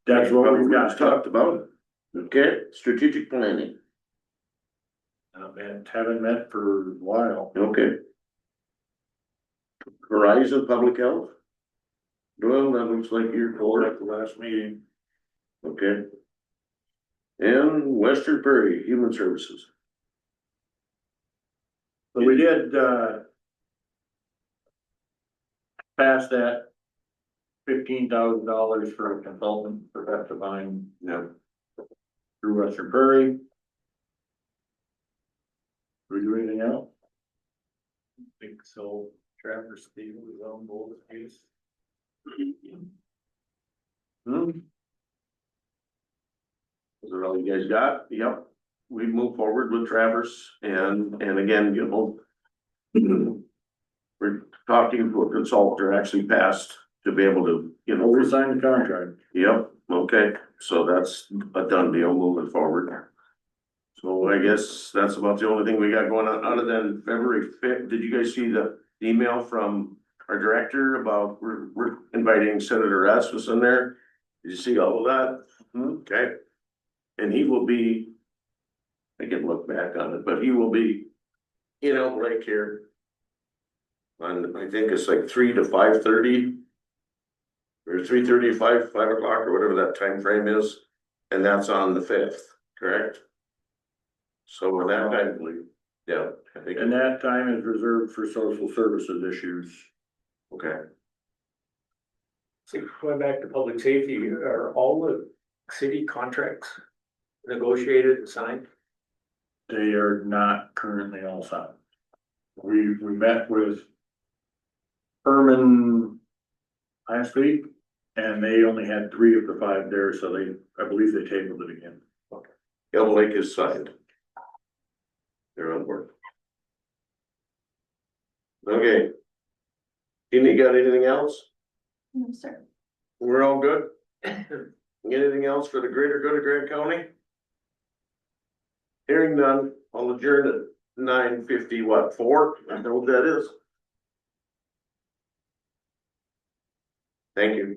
That's what we've got. just talked about. Okay, strategic planning, Haven't met for a while. okay. Horizon Public Health. Well, that looks like you're Or for, at the last meeting. okay. And Western Prairie Human Services. So we did, pass that $15,000 for a consultant for that divine. Yeah. Through Western Prairie. We do anything else? I think so. Traverse Steel is on board with this. Is that all you guys got? Yep, we move forward with Traverse and again, you know. We're talking to a consultant actually passed to be able to, you know. We signed the contract. Yep, okay, so that's a done deal moving forward. So I guess that's about the only thing we got going on, other than February 5th. Did you guys see the email from our director about we're inviting Senator Rasmussen there? Did you see all of that? Okay. And he will be, I can look back on it, but he will be in Elk Lake here. And I think it's like 3 to 5:30. Or 3:30 to 5 o'clock or whatever that time frame is, and that's on the 5th, correct? So with that, I believe, yeah, I think, And that time is reserved for social services issues. okay. So going back to public safety, are all the city contracts negotiated and signed? They are not currently all signed. We met with Herman last week, and they only had 3 of the 5 there, so I believe they tabled it again. Elk Lake is signed. They're on board. Okay. Any got anything else? No, sir. We're all good? Anything else for the greater good of Grant County? Hearing none, I'll adjourn at 9:50. What, 4? I know what that is. Thank you.